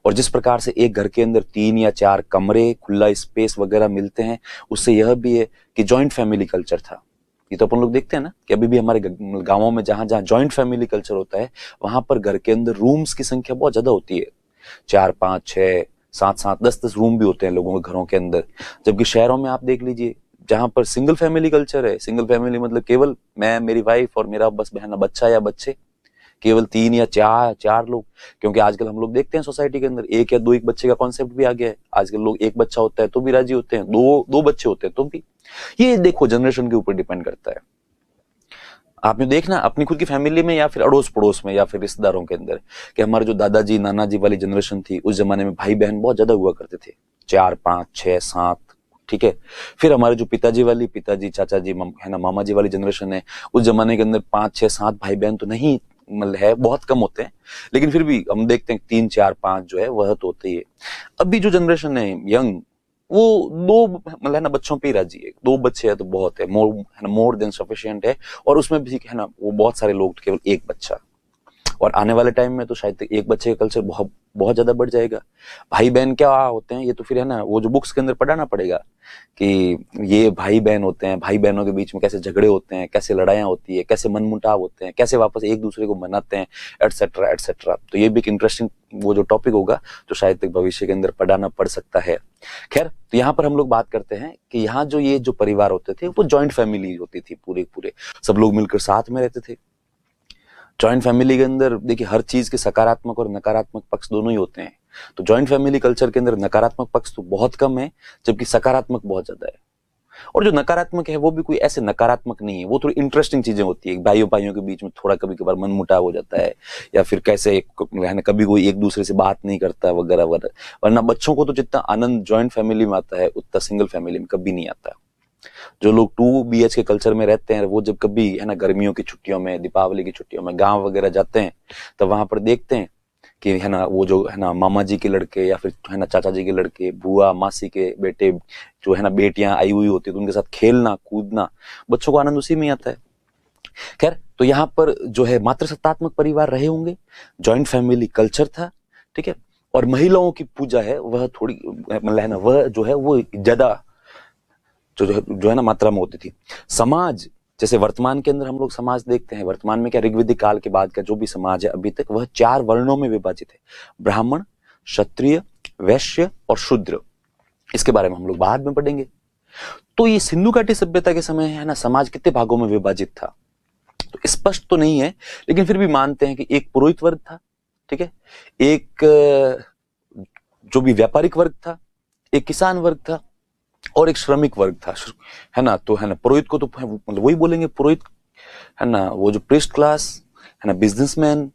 A: और जिस प्रकार से एक घर के अंदर 3 या 4 कमरे, खुला स्पेस वगैरह मिलते हैं, उससे यह भी है कि जॉइंट फैमिली कल्चर था। ये तो अपन लोग देखते हैं ना कि अभी भी हमारे गांवों में जहां जहां जॉइंट फैमिली कल्चर होता है, वहां पर घर के अंदर रूम्स की संख्या बहुत ज्यादा होती है, 4, 5, 6, सात सात 10-10 रूम भी होते हैं लोगों के घरों के अंदर। जबकि शहरों में आप देख लीजिए, जहां पर सिंगल फैमिली कल्चर है, सिंगल फैमिली मतलब केवल मैं, मेरी वाइफ और मेरा बस बहना बच्चा या बच्चे, केवल 3 या 4 लोग। क्योंकि आजकल हम लोग देखते हैं सोसाइटी के अंदर एक या दो एक बच्चे का कॉन्सेप्ट भी आ गया है। आजकल लोग एक बच्चा होता है तो भी राजी होते हैं, दो बच्चे होते हैं तो भी। ये देखो जनरेशन के ऊपर डिपेंड करता है। आपने देखना अपनी खुद की फैमिली में या फिर अड़ोस पड़ोस में या फिर रिश्तेदारों के अंदर, कि हमारे जो दादाजी नाना जी वाली जनरेशन थी, उस जमाने में भाई बहन बहुत ज्यादा हुआ करते थे, 4 5 6 7, ठीक है। फिर हमारे जो पिताजी चाचा जी है ना, मामा जी वाली जनरेशन है, उस जमाने के अंदर 5 6 7 भाई बहन तो नहीं, मतलब है बहुत कम होते हैं, लेकिन फिर भी हम देखते हैं 3 4 5 जो है वह तो होते ही है। अभी जो जनरेशन है यंग, वो दो मतलब है ना बच्चों पे ही राजी है। 2 बच्चे है तो बहुत है, मोर है ना, मोर देन सफिशिएंट है। और उसमें भी है ना वो बहुत सारे लोग तो केवल एक बच्चा। और आने वाले टाइम में तो शायद एक बच्चे का कल्चर बहुत बहुत ज्यादा बढ़ जाएगा। भाई बहन क्या होते हैं ये तो फिर है ना वो जो बुक्स के अंदर पढ़ाना पड़ेगा कि ये भाई बहन होते हैं, भाई बहनों के बीच में कैसे झगड़े होते हैं, कैसे लड़ाइयाँ होती है, कैसे मनमुटाव होते हैं, कैसे वापस एक दूसरे को मनाते हैं, एटसेट्रा एटसेट्रा। तो ये भी एक इंटरेस्टिंग वो जो टॉपिक होगा जो शायद तक भविष्य के अंदर पढ़ाना पड़ सकता है। खैर, तो यहाँ पर हम लोग बात करते हैं कि यहाँ जो ये जो परिवार होते थे वो जॉइंट फैमिली होती थी, पूरे पूरे सब लोग मिलकर साथ में रहते थे। जॉइंट फैमिली के अंदर देखिए हर चीज के सकारात्मक और नकारात्मक पक्ष दोनों ही होते हैं। तो जॉइंट फैमिली कल्चर के अंदर नकारात्मक पक्ष तो बहुत कम है, जबकि सकारात्मक बहुत ज्यादा है। और जो नकारात्मक है वो भी कोई ऐसे नकारात्मक नहीं है, वो थोड़ी इंटरेस्टिंग चीजें होती है। भाइयों के बीच में थोड़ा कभी कभार मनमुटाव हो जाता है, या फिर कैसे कभी कोई एक दूसरे से बात नहीं करता वगैरह वगैरह। वरना बच्चों को तो जितना आनंद जॉइंट फैमिली में आता है उतना सिंगल फैमिली में कभी नहीं आता। जो लोग 2 BH के कल्चर में रहते हैं, वो जब कभी है ना गर्मियों की छुट्टियों में, दीपावली की छुट्टियों में गांव वगैरह जाते हैं, तब वहां पर देखते हैं कि है ना वो जो है ना मामा जी के लड़के या फिर है ना चाचा जी के लड़के, बुआ मासी के बेटे, जो है ना बेटियां आई हुई होती है, तो उनके साथ खेलना कूदना, बच्चों को आनंद उसी में आता है। खैर, तो यहाँ पर जो है मातृसत्तात्मक परिवार रहे होंगे, जॉइंट फैमिली कल्चर था, ठीक है। और महिलाओं की पूजा है वह थोड़ी मतलब है ना वह जो है वो ज्यादा जो है ना मात्रा में होती थी। समाज, जैसे वर्तमान के अंदर हम लोग समाज देखते हैं, वर्तमान में क्या ऋग्वेदिक काल के बाद का जो भी समाज है अभी तक, वह 4 वर्णों में विभाजित है, ब्राह्मण, क्षत्रिय, वैश्य और शूद्र। इसके बारे में हम लोग बाद में पढ़ेंगे। तो ये सिंधु घाटी सभ्यता के समय है ना समाज कितने भागों में विभाजित था तो स्पष्ट तो नहीं है, लेकिन फिर भी मानते हैं कि एक पुरोहित वर्ग था, ठीक है, एक जो भी व्यापारिक वर्ग था, एक किसान वर्ग था और एक श्रमिक वर्ग था, है ना। तो है ना पुरोहित को तो मतलब वही बोलेंगे पुरोहित, है ना, वो जो प्रीस्ट क्लास है ना, बिजनेसमैन,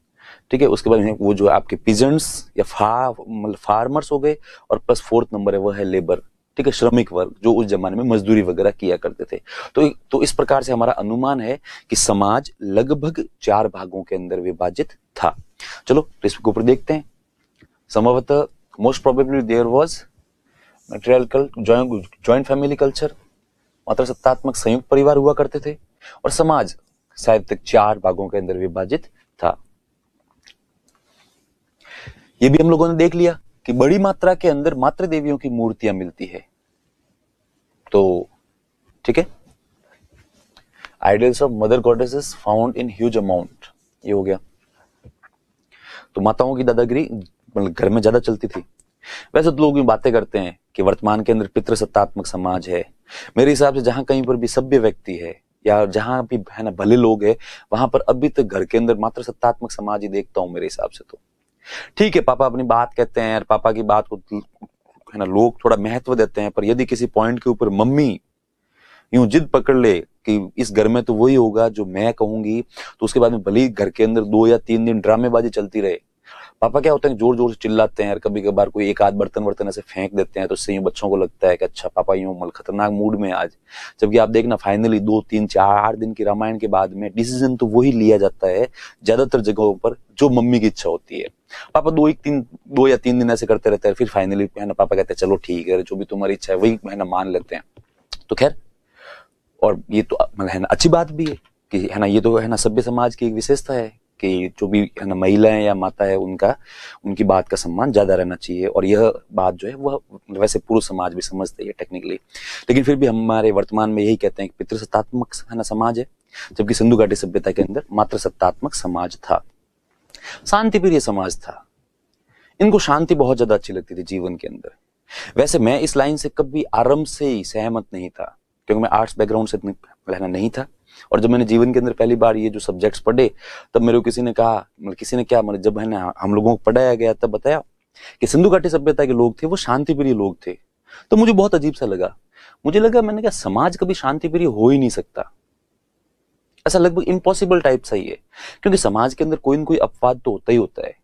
A: ठीक है। उसके बाद वो जो आपके पीजेंट्स या मतलब फार्मर्स हो गए, और प्लस 4th नंबर है वो है लेबर, ठीक है, श्रमिक वर्ग, जो उस जमाने में मजदूरी वगैरह किया करते थे। तो इस प्रकार से हमारा अनुमान है कि समाज लगभग 4 भागों के अंदर विभाजित था। चलो इसके ऊपर देखते हैं। संभवतः most probably there was matriarchal joint family culture, मातृसत्तात्मक संयुक्त परिवार हुआ करते थे, और समाज शायद तक 4 भागों के अंदर विभाजित था। ये भी हम लोगों ने देख लिया कि बड़ी मात्रा के अंदर मातृ देवियों की मूर्तियां मिलती है, तो ठीक है। Idols of mother goddesses found in huge amount, ये हो गया। तो माताओं की दादागिरी मतलब घर में ज्यादा चलती थी। वैसे तो लोग बातें करते हैं कि वर्तमान के अंदर पितृसत्तात्मक समाज है। मेरे हिसाब से जहां कहीं पर भी सभ्य व्यक्ति है या जहां भी है ना भले लोग है, वहां पर अभी तक घर के अंदर मातृसत्तात्मक समाज ही देखता हूं मेरे हिसाब से। तो ठीक है, पापा अपनी बात कहते हैं और पापा की बात को है ना लोग थोड़ा महत्व देते हैं, पर यदि किसी पॉइंट के ऊपर मम्मी यूं जिद पकड़ ले कि इस घर में तो वही होगा जो मैं कहूंगी, तो उसके बाद में भले ही घर के अंदर 2 या 3 दिन ड्रामेबाजी चलती रहे, पापा क्या होता है जोर जोर से चिल्लाते हैं और कभी कभार कोई एक आध बर्तन ऐसे फेंक देते हैं, तो इससे यूं बच्चों को लगता है कि अच्छा पापा यूं मतलब खतरनाक मूड में आज। जबकि आप देखना फाइनली 2 3 4 दिन की रामायण के बाद में डिसीजन तो वही लिया जाता है ज्यादातर जगहों पर जो मम्मी की इच्छा होती है। पापा 2 या 3 दिन ऐसे करते रहते हैं, फिर फाइनली है ना पापा कहते हैं चलो ठीक है जो भी तुम्हारी इच्छा है वही है ना मान लेते हैं। तो खैर, और ये तो है ना अच्छी बात भी है कि है ना ये तो है ना सभ्य समाज की एक विशेषता है कि जो भी है ना महिलाएं या माता है उनकी बात का सम्मान ज्यादा रहना चाहिए, और यह बात जो है वह वैसे पुरुष समाज भी समझते हैं टेक्निकली। लेकिन फिर भी हमारे वर्तमान में यही कहते हैं कि पितृसत्तात्मक है ना समाज है, जबकि सिंधु घाटी सभ्यता के अंदर मातृसत्तात्मक समाज था। शांति प्रिय समाज था, इनको शांति बहुत ज्यादा अच्छी लगती थी जीवन के अंदर। वैसे मैं इस लाइन से कभी आरंभ से ही सहमत नहीं था, क्योंकि मैं आर्ट्स बैकग्राउंड से रहना नहीं था। और जब मैंने जीवन के अंदर पहली बार ये जो सब्जेक्ट्स पढ़े, तब मेरे को किसी ने कहा, किसी ने क्या, मतलब जब है ना हम लोगों को पढ़ाया गया, तब बताया कि सिंधु घाटी सभ्यता के लोग थे वो शांति प्रिय लोग थे। तो मुझे बहुत अजीब सा लगा। मुझे लगा, मैंने कहा समाज कभी शांति प्रिय हो ही नहीं सकता, ऐसा लगभग इम्पॉसिबल टाइप सा ही है। क्योंकि समाज के अंदर कोई ना कोई अपवाद तो होता ही होता है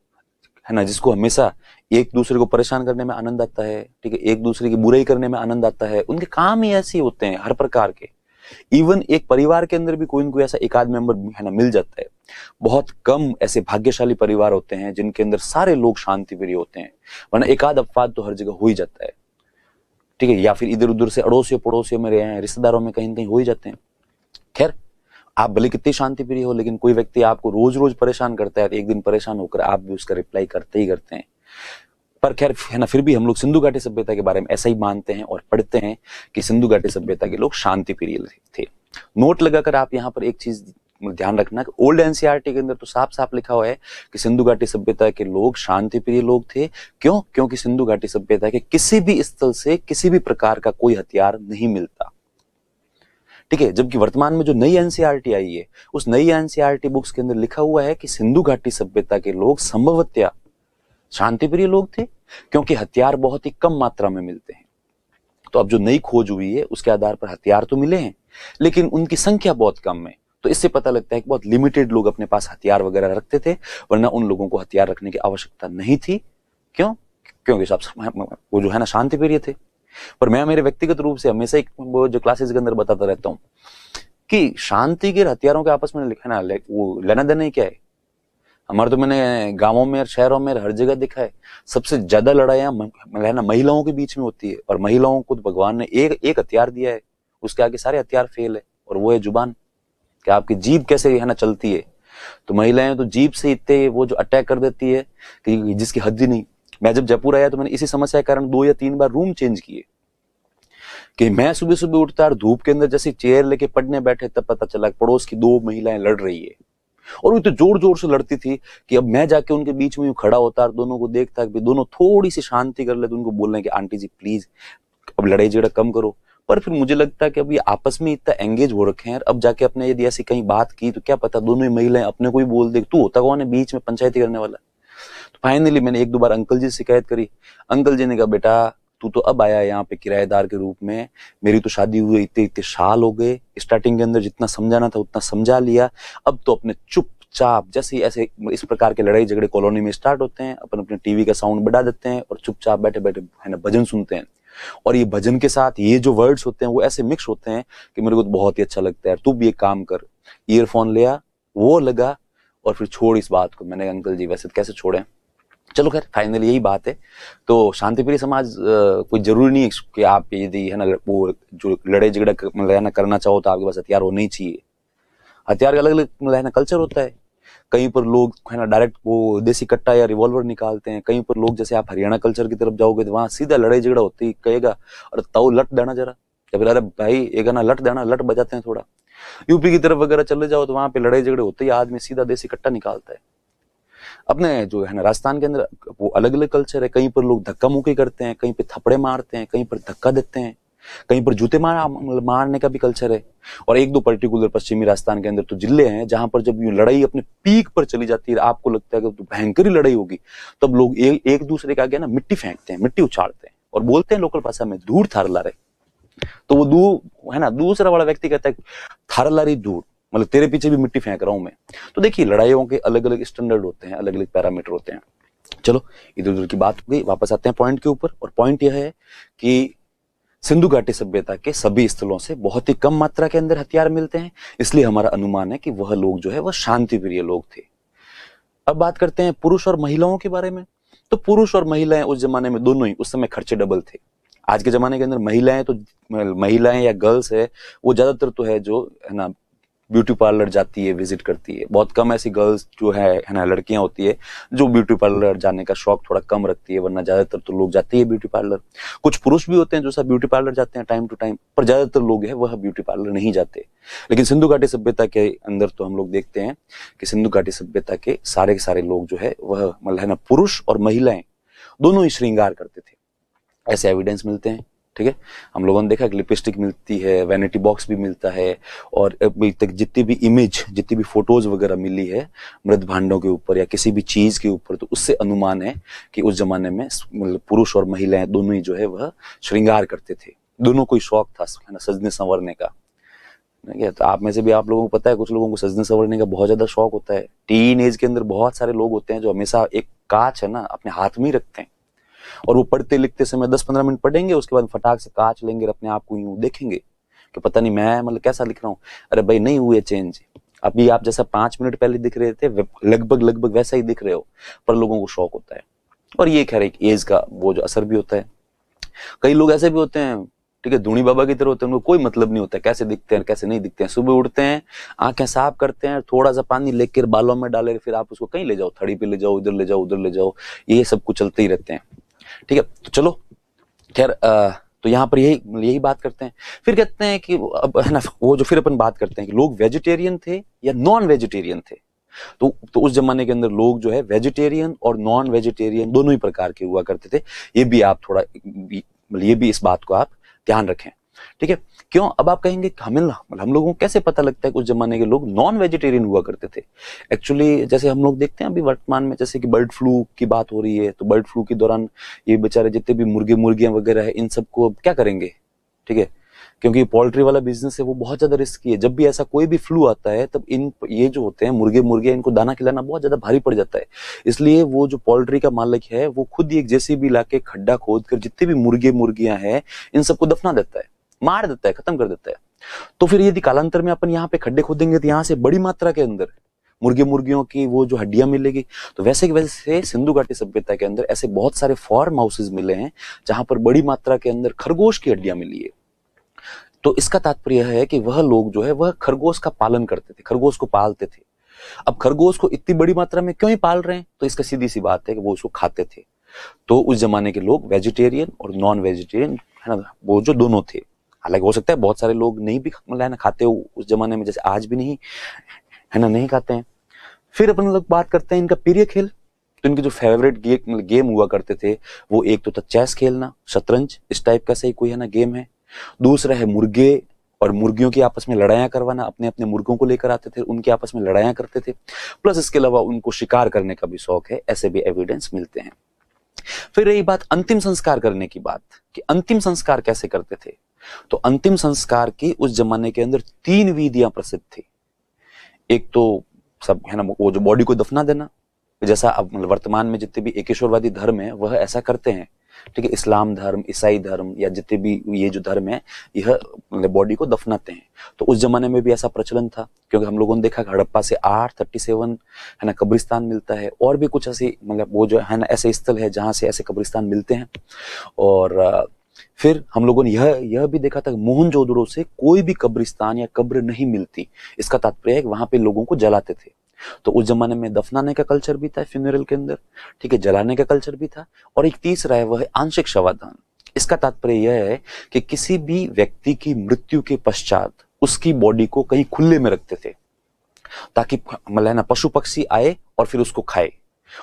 A: ना, जिसको हमेशा एक दूसरे को परेशान करने में आनंद आता है, ठीक है, एक दूसरे की बुराई करने में आनंद आता है। उनके काम ही ऐसे होते हैं हर प्रकार के। इवन एक परिवार के अंदर भी कोई ना कोई ऐसा एक आध मेंबर है ना मिल जाता है। बहुत कम ऐसे भाग्यशाली परिवार होते हैं जिनके अंदर सारे लोग शांति प्रिय होते हैं, वरना एक आध अपवाद तो हर जगह हो ही जाता है, ठीक है, या फिर इधर उधर से अड़ोसियों पड़ोसियों में रहे हैं, रिश्तेदारों में कहीं ना कहीं हो ही जाते हैं। खैर, आप भले कितनी शांति प्रिय हो, लेकिन कोई व्यक्ति आपको रोज रोज परेशान करता है, एक दिन परेशान होकर आप भी उसका रिप्लाई करते ही करते हैं। पर खैर है ना, फिर भी हम लोग सिंधु घाटी सभ्यता के बारे में ऐसा ही मानते हैं और पढ़ते हैं कि सिंधु घाटी सभ्यता के लोग शांति प्रिय थे। नोट लगाकर आप यहाँ पर एक चीज ध्यान रखना कि ओल्ड एनसीईआरटी के अंदर तो साफ साफ लिखा हुआ है कि सिंधु घाटी सभ्यता के लोग शांति प्रिय लोग थे। क्यों? क्योंकि सिंधु घाटी सभ्यता के किसी भी स्थल से किसी भी प्रकार का कोई हथियार नहीं मिलता, ठीक है। जबकि वर्तमान में जो नई एनसीईआरटी आई है, उस नई एनसीईआरटी बुक्स के अंदर लिखा हुआ है कि सिंधु घाटी सभ्यता के लोग संभवतः शांति प्रिय लोग थे, क्योंकि हथियार बहुत ही कम मात्रा में मिलते हैं। तो अब जो नई खोज हुई है उसके आधार पर हथियार तो मिले हैं, लेकिन उनकी संख्या बहुत कम है। तो इससे पता लगता है कि बहुत लिमिटेड लोग अपने पास हथियार वगैरह रखते थे, वरना उन लोगों को हथियार रखने की आवश्यकता नहीं थी। क्यों? क्योंकि सब वो जो है ना शांति प्रिय थे। पर मैं मेरे व्यक्तिगत रूप से हमेशा एक जो क्लासेस के अंदर बताता रहता हूँ कि शांति के हथियारों के आपस में लिखना वो लेना देना ही क्या है। हमारे तो मैंने गांवों में, शहरों में, हर जगह देखा है, सबसे ज्यादा लड़ाइयां ना महिलाओं के बीच में होती है। और महिलाओं को तो भगवान ने एक हथियार दिया है, उसके आगे सारे हथियार फेल है, और वो है जुबान। कि आपकी जीभ कैसे है ना चलती है। तो महिलाएं तो जीभ से इतने वो जो अटैक कर देती है कि जिसकी हद ही नहीं। मैं जब जयपुर आया तो मैंने इसी समस्या के कारण 2 या 3 बार रूम चेंज किए। कि मैं सुबह सुबह उठता और धूप के अंदर जैसे चेयर लेके पढ़ने बैठे, तब पता चला पड़ोस की 2 महिलाएं लड़ रही है, और वो तो जोर जोर से लड़ती थी कि अब मैं जाके उनके बीच में खड़ा होता और दोनों को देखता कि दोनों थोड़ी सी शांति कर ले, तो उनको बोलना है कि आंटी जी प्लीज अब लड़ाई झगड़ा कम करो। पर फिर मुझे लगता है कि अब ये आपस में इतना एंगेज हो रखे हैं, अब जाके अपने यदि ऐसी कहीं बात की तो क्या पता दोनों ही महिलाएं अपने को ही बोल दे, तू होता कौन है बीच में पंचायती करने वाला। तो फाइनली मैंने 1-2 बार अंकल जी से शिकायत करी। अंकल जी ने कहा, बेटा तू तो अब आया यहाँ पे किराएदार के रूप में, मेरी तो शादी हुए इतने इतने साल हो गए, स्टार्टिंग के अंदर जितना समझाना था उतना समझा लिया, अब तो अपने चुपचाप, जैसे ऐसे इस प्रकार के लड़ाई झगड़े कॉलोनी में स्टार्ट होते हैं, अपन अपने टीवी का साउंड बढ़ा देते हैं और चुपचाप बैठे बैठे है ना भजन सुनते हैं। और ये भजन के साथ ये जो वर्ड्स होते हैं वो ऐसे मिक्स होते हैं कि मेरे को तो बहुत ही अच्छा लगता है। तू भी एक काम कर, ईयरफोन ले आ, वो लगा और फिर छोड़ इस बात को। मैंने कहा अंकल जी वैसे कैसे छोड़े। चलो खैर फाइनली यही बात है। तो शांतिप्रिय समाज कोई जरूरी नहीं है कि आप यदि है ना वो जो लड़ाई झगड़ा करना चाहो तो आपके पास हथियार होने ही चाहिए। हथियार का अलग अलग कल्चर होता है। कहीं पर लोग है ना डायरेक्ट वो देसी कट्टा या रिवॉल्वर निकालते हैं, कहीं पर लोग जैसे आप हरियाणा कल्चर की तरफ जाओगे तो वहां सीधा लड़ाई झगड़ा होती है, कहेगा अरे ताऊ लट देना जरा, या फिर अरे भाई एक ना लट देना, लट बजाते हैं थोड़ा। यूपी की तरफ वगैरह चले जाओ तो वहां पे लड़ाई झगड़े होते ही आदमी सीधा देसी कट्टा निकालता है। अपने जो है ना राजस्थान के अंदर वो अलग अलग कल्चर है। कहीं पर लोग धक्का मुक्की करते हैं, कहीं पे थप्पड़े मारते हैं, कहीं पर धक्का देते हैं, कहीं पर जूते मारने का भी कल्चर है। और 1-2 पर्टिकुलर पश्चिमी राजस्थान के अंदर तो जिले हैं जहां पर जब ये लड़ाई अपने पीक पर चली जाती है, आपको लगता है कि तो भयंकर ही लड़ाई होगी, तब लोग एक दूसरे के आगे ना मिट्टी फेंकते हैं, मिट्टी उछालते हैं और बोलते हैं लोकल भाषा में धूड़ थारला रे। तो वो है ना दूसरा वाला व्यक्ति कहता है थारला री धूड़, मतलब तेरे पीछे भी मिट्टी फेंक रहा हूं मैं। तो देखिए लड़ाइयों के अलग अलग स्टैंडर्ड होते हैं, अलग अलग पैरामीटर होते हैं। चलो इधर उधर की बात हो गई, वापस आते हैं पॉइंट के ऊपर। और पॉइंट यह है कि सिंधु घाटी सभ्यता के सभी स्थलों से बहुत ही कम मात्रा के अंदर हथियार मिलते हैं, इसलिए हमारा अनुमान है कि वह लोग जो है वह शांति प्रिय लोग थे। अब बात करते हैं पुरुष और महिलाओं के बारे में। तो पुरुष और महिलाएं उस जमाने में दोनों ही उस समय खर्चे डबल थे। आज के जमाने के अंदर महिलाएं या गर्ल्स है वो ज्यादातर तो है जो है ना ब्यूटी पार्लर जाती है, विजिट करती है। बहुत कम ऐसी गर्ल्स जो है ना लड़कियां होती है जो ब्यूटी पार्लर जाने का शौक थोड़ा कम रखती है, वरना ज्यादातर तो लोग जाते हैं ब्यूटी पार्लर। कुछ पुरुष भी होते हैं जो सब ब्यूटी पार्लर जाते हैं टाइम टू टाइम, पर ज्यादातर लोग है वह ब्यूटी पार्लर नहीं जाते। लेकिन सिंधु घाटी सभ्यता के अंदर तो हम लोग देखते हैं कि सिंधु घाटी सभ्यता के सारे लोग जो है वह मतलब है ना पुरुष और महिलाएं दोनों ही श्रृंगार करते थे, ऐसे एविडेंस मिलते हैं। ठीक है, हम लोगों ने देखा कि लिपस्टिक मिलती है, वैनिटी बॉक्स भी मिलता है, और अभी तक जितनी भी इमेज, जितनी भी फोटोज वगैरह मिली है मृत भांडों के ऊपर या किसी भी चीज के ऊपर, तो उससे अनुमान है कि उस जमाने में मतलब पुरुष और महिलाएं दोनों ही जो है वह श्रृंगार करते थे, दोनों को शौक था है ना सजने संवरने का। तो आप में से भी आप लोगों को पता है, कुछ लोगों को सजने संवरने का बहुत ज्यादा शौक होता है। टीन एज के अंदर बहुत सारे लोग होते हैं जो हमेशा एक कांच है ना अपने हाथ में ही रखते हैं, और वो पढ़ते लिखते समय 10-15 मिनट पढ़ेंगे, उसके बाद फटाक से कांच लेंगे, अपने आप को यूं देखेंगे कि पता नहीं मैं मतलब कैसा लिख रहा हूँ। अरे भाई नहीं हुए चेंज, अभी आप जैसा 5 मिनट पहले दिख रहे थे लगभग वैसा ही दिख रहे हो, पर लोगों को शौक होता है। और ये खैर एक एज का वो जो असर भी होता है। कई लोग ऐसे भी होते हैं, ठीक है, धूनी बाबा की तरह होते हैं, उनको कोई मतलब नहीं होता कैसे दिखते हैं कैसे नहीं दिखते हैं। सुबह उठते हैं, आंखें साफ करते हैं, थोड़ा सा पानी लेकर बालों में डाले, फिर आप उसको कहीं ले जाओ, थड़ी पे ले जाओ, इधर ले जाओ, उधर ले जाओ, ये सब कुछ चलते ही रहते हैं। ठीक है, तो चलो खैर तो यहाँ पर यही बात करते हैं। फिर कहते हैं कि अब है ना वो जो फिर अपन बात करते हैं कि लोग वेजिटेरियन थे या नॉन वेजिटेरियन थे। तो उस जमाने के अंदर लोग जो है वेजिटेरियन और नॉन वेजिटेरियन दोनों ही प्रकार के हुआ करते थे। ये भी आप थोड़ा ये भी इस बात को आप ध्यान रखें। ठीक है, क्यों? अब आप कहेंगे हम लोगों को कैसे पता लगता है कि उस जमाने के लोग नॉन वेजिटेरियन हुआ करते थे। एक्चुअली जैसे हम लोग देखते हैं अभी वर्तमान में, जैसे कि बर्ड फ्लू की बात हो रही है, तो बर्ड फ्लू के दौरान ये बेचारे जितने भी मुर्गे मुर्गियां वगैरह है, इन सबको क्या करेंगे? ठीक है, क्योंकि पोल्ट्री वाला बिजनेस है वो बहुत ज्यादा रिस्की है। जब भी ऐसा कोई भी फ्लू आता है तब ये जो होते हैं मुर्गे मुर्गियां, इनको दाना खिलाना बहुत ज्यादा भारी पड़ जाता है। इसलिए वो जो पोल्ट्री का मालिक है वो खुद ही एक जेसीबी लाके खड्डा खोद कर जितने भी मुर्गे मुर्गियां हैं इन सबको दफना देता है, मार देता है, खत्म कर देता है। तो फिर यदि कालांतर में अपन यहाँ पे खड्डे खोदेंगे तो यहाँ से बड़ी मात्रा के अंदर मुर्गे मुर्गियों की वो जो हड्डियां मिलेगी। तो वैसे की वजह से सिंधु घाटी सभ्यता के अंदर ऐसे बहुत सारे फार्म हाउसेज मिले हैं जहां पर बड़ी मात्रा के अंदर खरगोश की हड्डियां मिली है। तो इसका तात्पर्य है कि वह लोग जो है वह खरगोश का पालन करते थे, खरगोश को पालते थे। अब खरगोश को इतनी बड़ी मात्रा में क्यों ही पाल रहे हैं? तो इसका सीधी सी बात है कि वो उसको खाते थे। तो उस जमाने के लोग वेजिटेरियन और नॉन वेजिटेरियन है ना वो जो दोनों थे। हालांकि हो सकता है बहुत सारे लोग नहीं भी मतलब है ना खाते हो उस जमाने में, जैसे आज भी नहीं है ना नहीं खाते हैं। फिर अपन लोग बात करते हैं इनका प्रिय खेल। तो इनके जो फेवरेट गेम हुआ करते थे वो एक तो था चेस खेलना, शतरंज, इस टाइप का सही कोई है ना गेम है। दूसरा है मुर्गे और मुर्गियों की आपस में लड़ाइयां करवाना, अपने अपने मुर्गों को लेकर आते थे, उनके आपस में लड़ाइयां करते थे। प्लस इसके अलावा उनको शिकार करने का भी शौक है, ऐसे भी एविडेंस मिलते हैं। फिर रही बात अंतिम संस्कार करने की बात कि अंतिम संस्कार कैसे करते थे। तो अंतिम संस्कार की उस जमाने के अंदर 3 विधियां प्रसिद्ध थी। एक तो सब है ना वो जो बॉडी को दफना देना, जैसा अब वर्तमान में जितने भी एकेश्वरवादी धर्म है वह ऐसा करते हैं। ठीक है, इस्लाम धर्म, ईसाई धर्म या जितने भी ये जो धर्म है यह बॉडी को दफनाते हैं। तो उस जमाने में भी ऐसा प्रचलन था, क्योंकि हम लोगों ने देखा हड़प्पा से 837 है ना कब्रिस्तान मिलता है, और भी कुछ ऐसे मतलब वो जो है ना ऐसे स्थल है जहां से ऐसे कब्रिस्तान मिलते हैं। और फिर हम लोगों ने यह भी देखा था कि मोहनजोदड़ो से कोई भी कब्रिस्तान या कब्र नहीं मिलती। इसका तात्पर्य है कि वहां पे लोगों को जलाते थे। तो उस जमाने में दफनाने का कल्चर भी था फ्यूनरल के अंदर, ठीक है, जलाने का कल्चर भी था। और एक तीसरा है वह है आंशिक शवदान। इसका तात्पर्य यह है कि किसी भी व्यक्ति की मृत्यु के पश्चात उसकी बॉडी को कहीं खुले में रखते थे ताकि मतलब ना पशु पक्षी आए और फिर उसको खाए,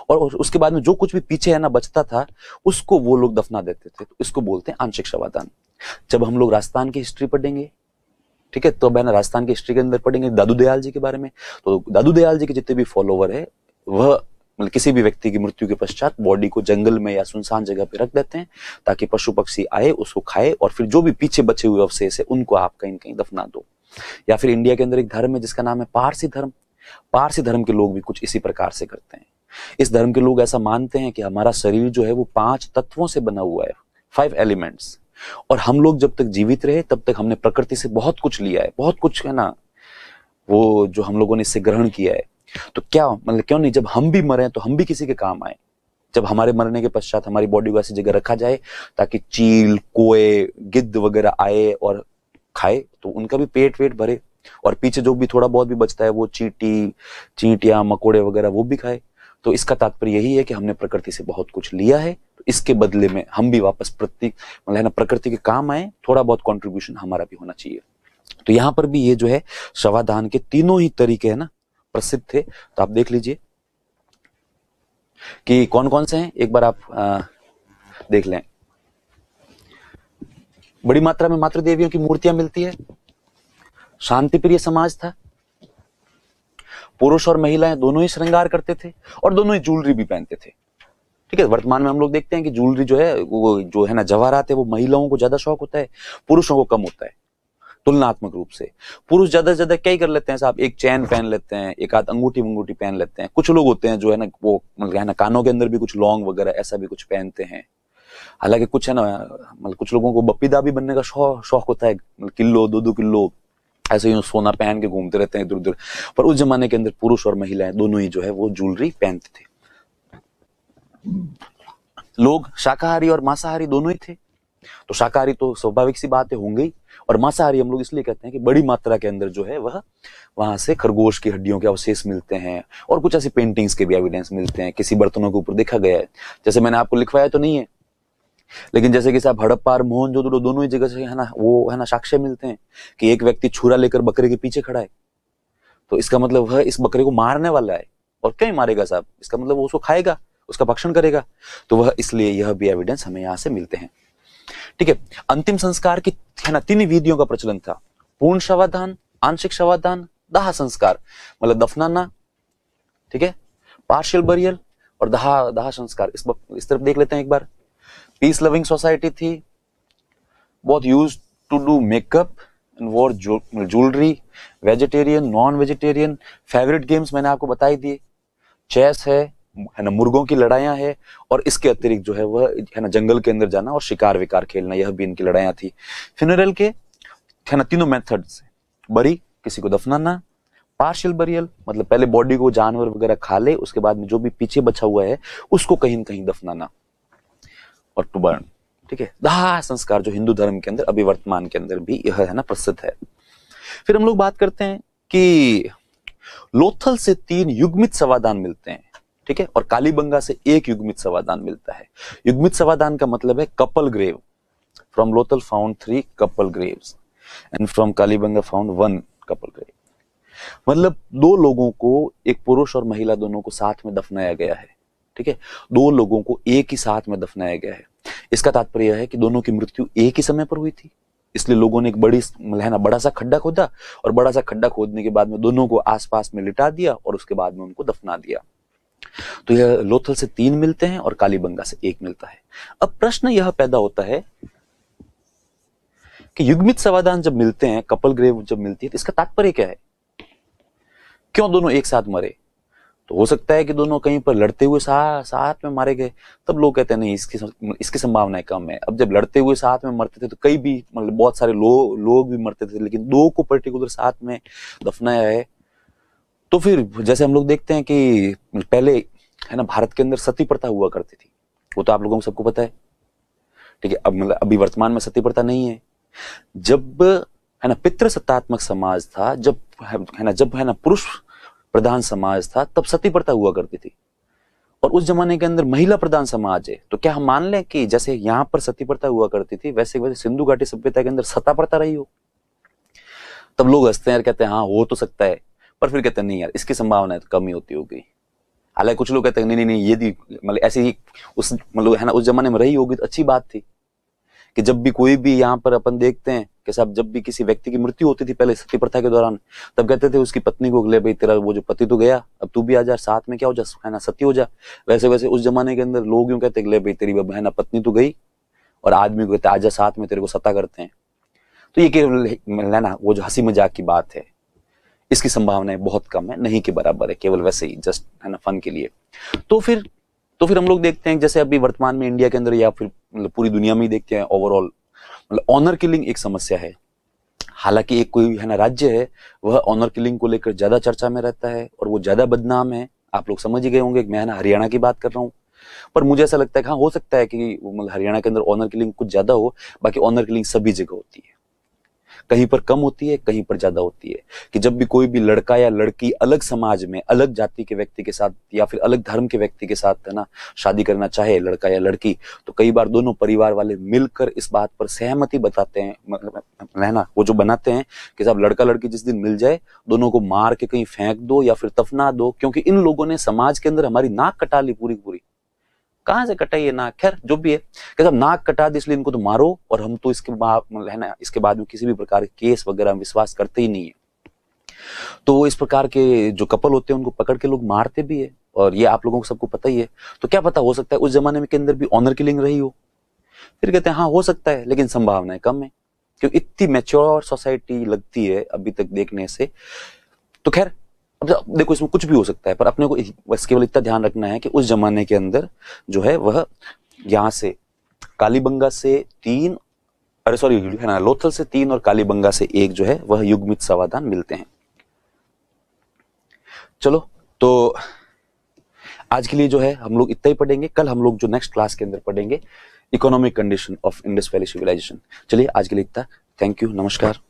A: और उसके बाद में जो कुछ भी पीछे है ना बचता था उसको वो लोग दफना देते थे। तो इसको बोलते हैं आंशिक शवदान। जब हम लोग राजस्थान की हिस्ट्री पढ़ेंगे, ठीक है, तो मैंने राजस्थान की हिस्ट्री के अंदर पढ़ेंगे दादू दयाल जी के बारे में। तो दादू दयाल जी के जितने भी फॉलोवर है वह मतलब किसी भी व्यक्ति की मृत्यु के पश्चात बॉडी को जंगल में या सुनसान जगह पे रख देते हैं ताकि पशु पक्षी आए उसको खाए, और फिर जो भी पीछे बचे हुए अवशेष है उनको आप कहीं कहीं दफना दो। या फिर इंडिया के अंदर एक धर्म है जिसका नाम है पारसी धर्म। पारसी धर्म के लोग भी कुछ इसी प्रकार से करते हैं। इस धर्म के लोग ऐसा मानते हैं कि हमारा शरीर जो है वो 5 तत्वों से बना हुआ है, 5 एलिमेंट्स, और हम लोग जब तक जीवित रहे तब तक हमने प्रकृति से बहुत कुछ लिया है, बहुत कुछ है ना वो जो हम लोगों ने इससे ग्रहण किया है। तो क्या मतलब क्यों नहीं जब हम भी मरे तो हम भी किसी के काम आए। जब हमारे मरने के पश्चात हमारी बॉडी को ऐसी जगह रखा जाए ताकि चील, कोए, गिद्ध वगैरह आए और खाए तो उनका भी पेट वेट भरे, और पीछे जो भी थोड़ा बहुत भी बचता है वो चींटियां, मकोड़े वगैरह वो भी खाए। तो इसका तात्पर्य यही है कि हमने प्रकृति से बहुत कुछ लिया है, तो इसके बदले में हम भी वापस प्रकृति के काम आए, थोड़ा बहुत कंट्रीब्यूशन हमारा भी होना चाहिए। तो यहाँ पर भी ये जो है शवदान के तीनों ही तरीके है ना प्रसिद्ध थे। तो आप देख लीजिए कि कौन कौन से हैं, एक बार आप देख लें, बड़ी मात्रा में मातृ देवियों की मूर्तियां मिलती है। शांति प्रिय समाज था, पुरुष और महिलाएं दोनों ही श्रृंगार करते थे और दोनों ही ज्वेलरी भी पहनते थे। ठीक है, वर्तमान में हम लोग देखते हैं कि ज्वेलरी जो है वो जो है ना जवाहरात है, वो महिलाओं को ज्यादा शौक होता है, पुरुषों को कम होता है तुलनात्मक रूप से। पुरुष ज्यादा से ज्यादा क्या ही कर लेते हैं साहब, एक चैन पहन लेते हैं, एक आध अंगूठी मंगूठी पहन लेते हैं। कुछ लोग होते हैं जो है ना वो मतलब है ना कानों के अंदर भी कुछ लौंग वगैरह ऐसा भी कुछ पहनते हैं। हालांकि कुछ है ना मतलब कुछ लोगों को बप्पी दाबी बनने का शौक होता है, किलो 2-2 किलो ऐसे ही सोना पहन के घूमते रहते हैं इधर उधर। पर उस जमाने के अंदर पुरुष और महिलाएं दोनों ही जो है वो ज्वेलरी पहनते थे। लोग शाकाहारी और मांसाहारी दोनों ही थे। तो शाकाहारी तो स्वाभाविक सी बात है होंगे ही, और मांसाहारी हम लोग इसलिए कहते हैं कि बड़ी मात्रा के अंदर जो है वह वहां से खरगोश की हड्डियों के अवशेष मिलते हैं और कुछ ऐसी पेंटिंग्स के भी एविडेंस मिलते हैं। किसी बर्तनों के ऊपर देखा गया है, जैसे मैंने आपको लिखवाया तो नहीं है, लेकिन जैसे कि साहब हड़प्पा और मोहनजोदड़ो दोनों ही जगह से है ना वो है ना साक्ष्य मिलते हैं कि एक व्यक्ति छुरा लेकर बकरे के पीछे खड़ा है। तो इसका मतलब वह इस बकरे को मारने वाला है, और क्यों मारेगा साहब, इसका मतलब वो उसको खाएगा, उसका भक्षण करेगा। तो वह इसलिए यह भी एविडेंस हमें यहां से मिलते हैं। ठीक है, अंतिम संस्कार की है ना 3 विधियों का प्रचलन था, पूर्ण शवाधान, आंशिक शवाधान, दाह संस्कार, मतलब दफनाना, ठीक है, पार्शियल बरियल और दाह संस्कार। इस तरफ देख लेते हैं एक बार। पीस लविंग सोसाइटी थी, बहुत use to do makeup and wear jewellery, vegetarian, non vegetarian. Favourite games मैंने आपको बताई दिए, चेस है ना, मुर्गों की लड़ाइयां है, और इसके अतिरिक्त जो है वह है ना जंगल के अंदर जाना और शिकार विकार खेलना, यह भी इनकी लड़ाइयां थी। फ्यूनरल के है ना 3 मेथड से, बरी किसी को दफनाना, पार्शियल बरियल मतलब पहले बॉडी को जानवर वगैरह खा ले, उसके बाद में जो भी पीछे बचा हुआ है उसको कहीं न कहीं दफनाना, और टू बर्न। ठीक है, दाह संस्कार जो हिंदू धर्म के अंदर अभी वर्तमान के अंदर भी यह है ना प्रसिद्ध है। फिर हम लोग बात करते हैं कि लोथल से 3 युग्मित समाधान मिलते हैं, ठीक है, और कालीबंगा से 1 युग्मित समाधान मिलता है। युग्मित समाधान का मतलब है couple grave. From Lothal found 3 couple graves and from Kalibangan found 1 couple grave. मतलब 2 लोगों को, एक पुरुष और महिला दोनों को साथ में दफनाया गया है। ठीक है, 2 लोगों को एक ही साथ में दफनाया गया है। इसका तात्पर्य यह है कि दोनों की मृत्यु एक ही समय पर हुई थी, इसलिए लोगों ने एक बड़ा सा खड्डा खोदा, और बड़ा सा खड्डा खोदने के बाद में दोनों को आसपास में लिटा दिया और उसके बाद में उनको दफना दिया। तो यह लोथल से 3 मिलते हैं और कालीबंगा से 1 मिलता है। अब प्रश्न यह पैदा होता है कि युग्मित समाधान जब मिलते हैं, कपल ग्रेव जब मिलती है, तो इसका तात्पर्य क्या है, क्यों दोनों एक साथ मरे? तो हो सकता है कि दोनों कहीं पर लड़ते हुए साथ में मारे गए। तब लोग कहते हैं नहीं, इसकी संभावनाएं कम है। अब जब लड़ते हुए साथ में मरते थे तो कई भी मतलब बहुत सारे लोग भी मरते थे, लेकिन 2 को पर्टिकुलर साथ में दफनाया है। तो फिर जैसे हम लोग देखते हैं कि पहले है ना भारत के अंदर सती प्रथा हुआ करती थी, वो तो आप लोगों को सबको पता है। ठीक है, अब मतलब अभी वर्तमान में सती प्रथा नहीं है। जब है ना पितृसत्तात्मक समाज था, जब है ना पुरुष प्रधान समाज था, तब सती प्रथा हुआ करती थी। और उस जमाने के अंदर महिला प्रधान समाज है, तो क्या हम मान लें कि जैसे यहां पर सती प्रथा हुआ करती थी, वैसे वैसे सिंधु घाटी सभ्यता के अंदर सता प्रथा रही हो? तब लोग हंसते हैं और कहते हैं हाँ हो तो सकता है, पर फिर कहते हैं नहीं यार, इसकी संभावना तो कम ही होती होगी। हालांकि कुछ लोग कहते हैं नहीं नहीं, ये भी मतलब ऐसी ही उस मतलब है ना उस जमाने में रही होगी तो अच्छी बात थी कि जब भी कोई भी यहाँ पर अपन देखते हैं कि साहब जब भी किसी व्यक्ति की मृत्यु होती थी पहले सती प्रथा के दौरान, तब कहते थे उसकी पत्नी को, ले भाई तेरा वो जो पति तो गया, अब तू भी आ जा, साथ में क्या हो जा, है ना सती हो जा। वैसे वैसे उस जमाने के अंदर लोग यूं कहते ले भाई तेरी है ना पत्नी तो गई, और आदमी को कहते आजा साथ में तेरे को सता करते हैं। तो ये केवल है ना वो जो हंसी मजाक की बात है, इसकी संभावनाएं बहुत कम है, नहीं के बराबर है, केवल वैसे ही जस्ट है ना फन के लिए। तो फिर हम लोग देखते हैं जैसे अभी वर्तमान में इंडिया के अंदर या फिर मतलब पूरी दुनिया में ही देखते हैं ओवरऑल मतलब ऑनर किलिंग एक समस्या है। हालांकि एक कोई है ना राज्य है, वह ऑनर किलिंग को लेकर ज्यादा चर्चा में रहता है और वो ज्यादा बदनाम है। आप लोग समझ ही गए होंगे, मैं ना हरियाणा की बात कर रहा हूँ। पर मुझे ऐसा लगता है कि हाँ हो सकता है कि मतलब हरियाणा के अंदर ऑनर किलिंग कुछ ज्यादा हो, बाकी ऑनर किलिंग सभी जगह होती है, कहीं पर कम होती है, कहीं पर ज्यादा होती है। कि जब भी कोई भी लड़का या लड़की अलग समाज में अलग जाति के व्यक्ति के साथ या फिर अलग धर्म के व्यक्ति के साथ है ना शादी करना चाहे, लड़का या लड़की, तो कई बार दोनों परिवार वाले मिलकर इस बात पर सहमति बताते हैं, मतलब है ना वो जो बनाते हैं कि साहब लड़का लड़की जिस दिन मिल जाए दोनों को मार के कहीं फेंक दो या फिर दफना दो, क्योंकि इन लोगों ने समाज के अंदर हमारी नाक कटा ली पूरी पूरी। कहाँ से कटा ये नाक, खैर जो भी है, कहते नाक कटा दी इसलिए इनको तो मारो, और हम तो इसके बाद है ना, इसके बाद में किसी भी प्रकार के केस वगैरह में विश्वास करते ही नहीं है। तो इस प्रकार के जो कपल होते हैं उनको पकड़ के लोग मारते भी है, और ये आप लोगों को सबको पता ही है। तो क्या पता, हो सकता है उस जमाने में के अंदर भी ऑनर किलिंग रही हो। फिर कहते हैं हाँ हो सकता है, लेकिन संभावनाएं कम है, क्योंकि इतनी मैच्योर सोसाइटी लगती है अभी तक देखने से। तो खैर अब देखो इसमें कुछ भी हो सकता है, पर अपने को बस केवल इतना ध्यान रखना है कि उस जमाने के अंदर जो है वह यहाँ से कालीबंगा से 3, अरे सॉरी है ना, लोथल से 3 और कालीबंगा से 1 जो है वह युग्मित समाधान मिलते हैं। चलो तो आज के लिए जो है हम लोग इतना ही पढ़ेंगे। कल हम लोग जो नेक्स्ट क्लास के अंदर पढ़ेंगे economic condition of Indus valley civilization. चलिए आज के लिए इतना, थैंक यू, नमस्कार।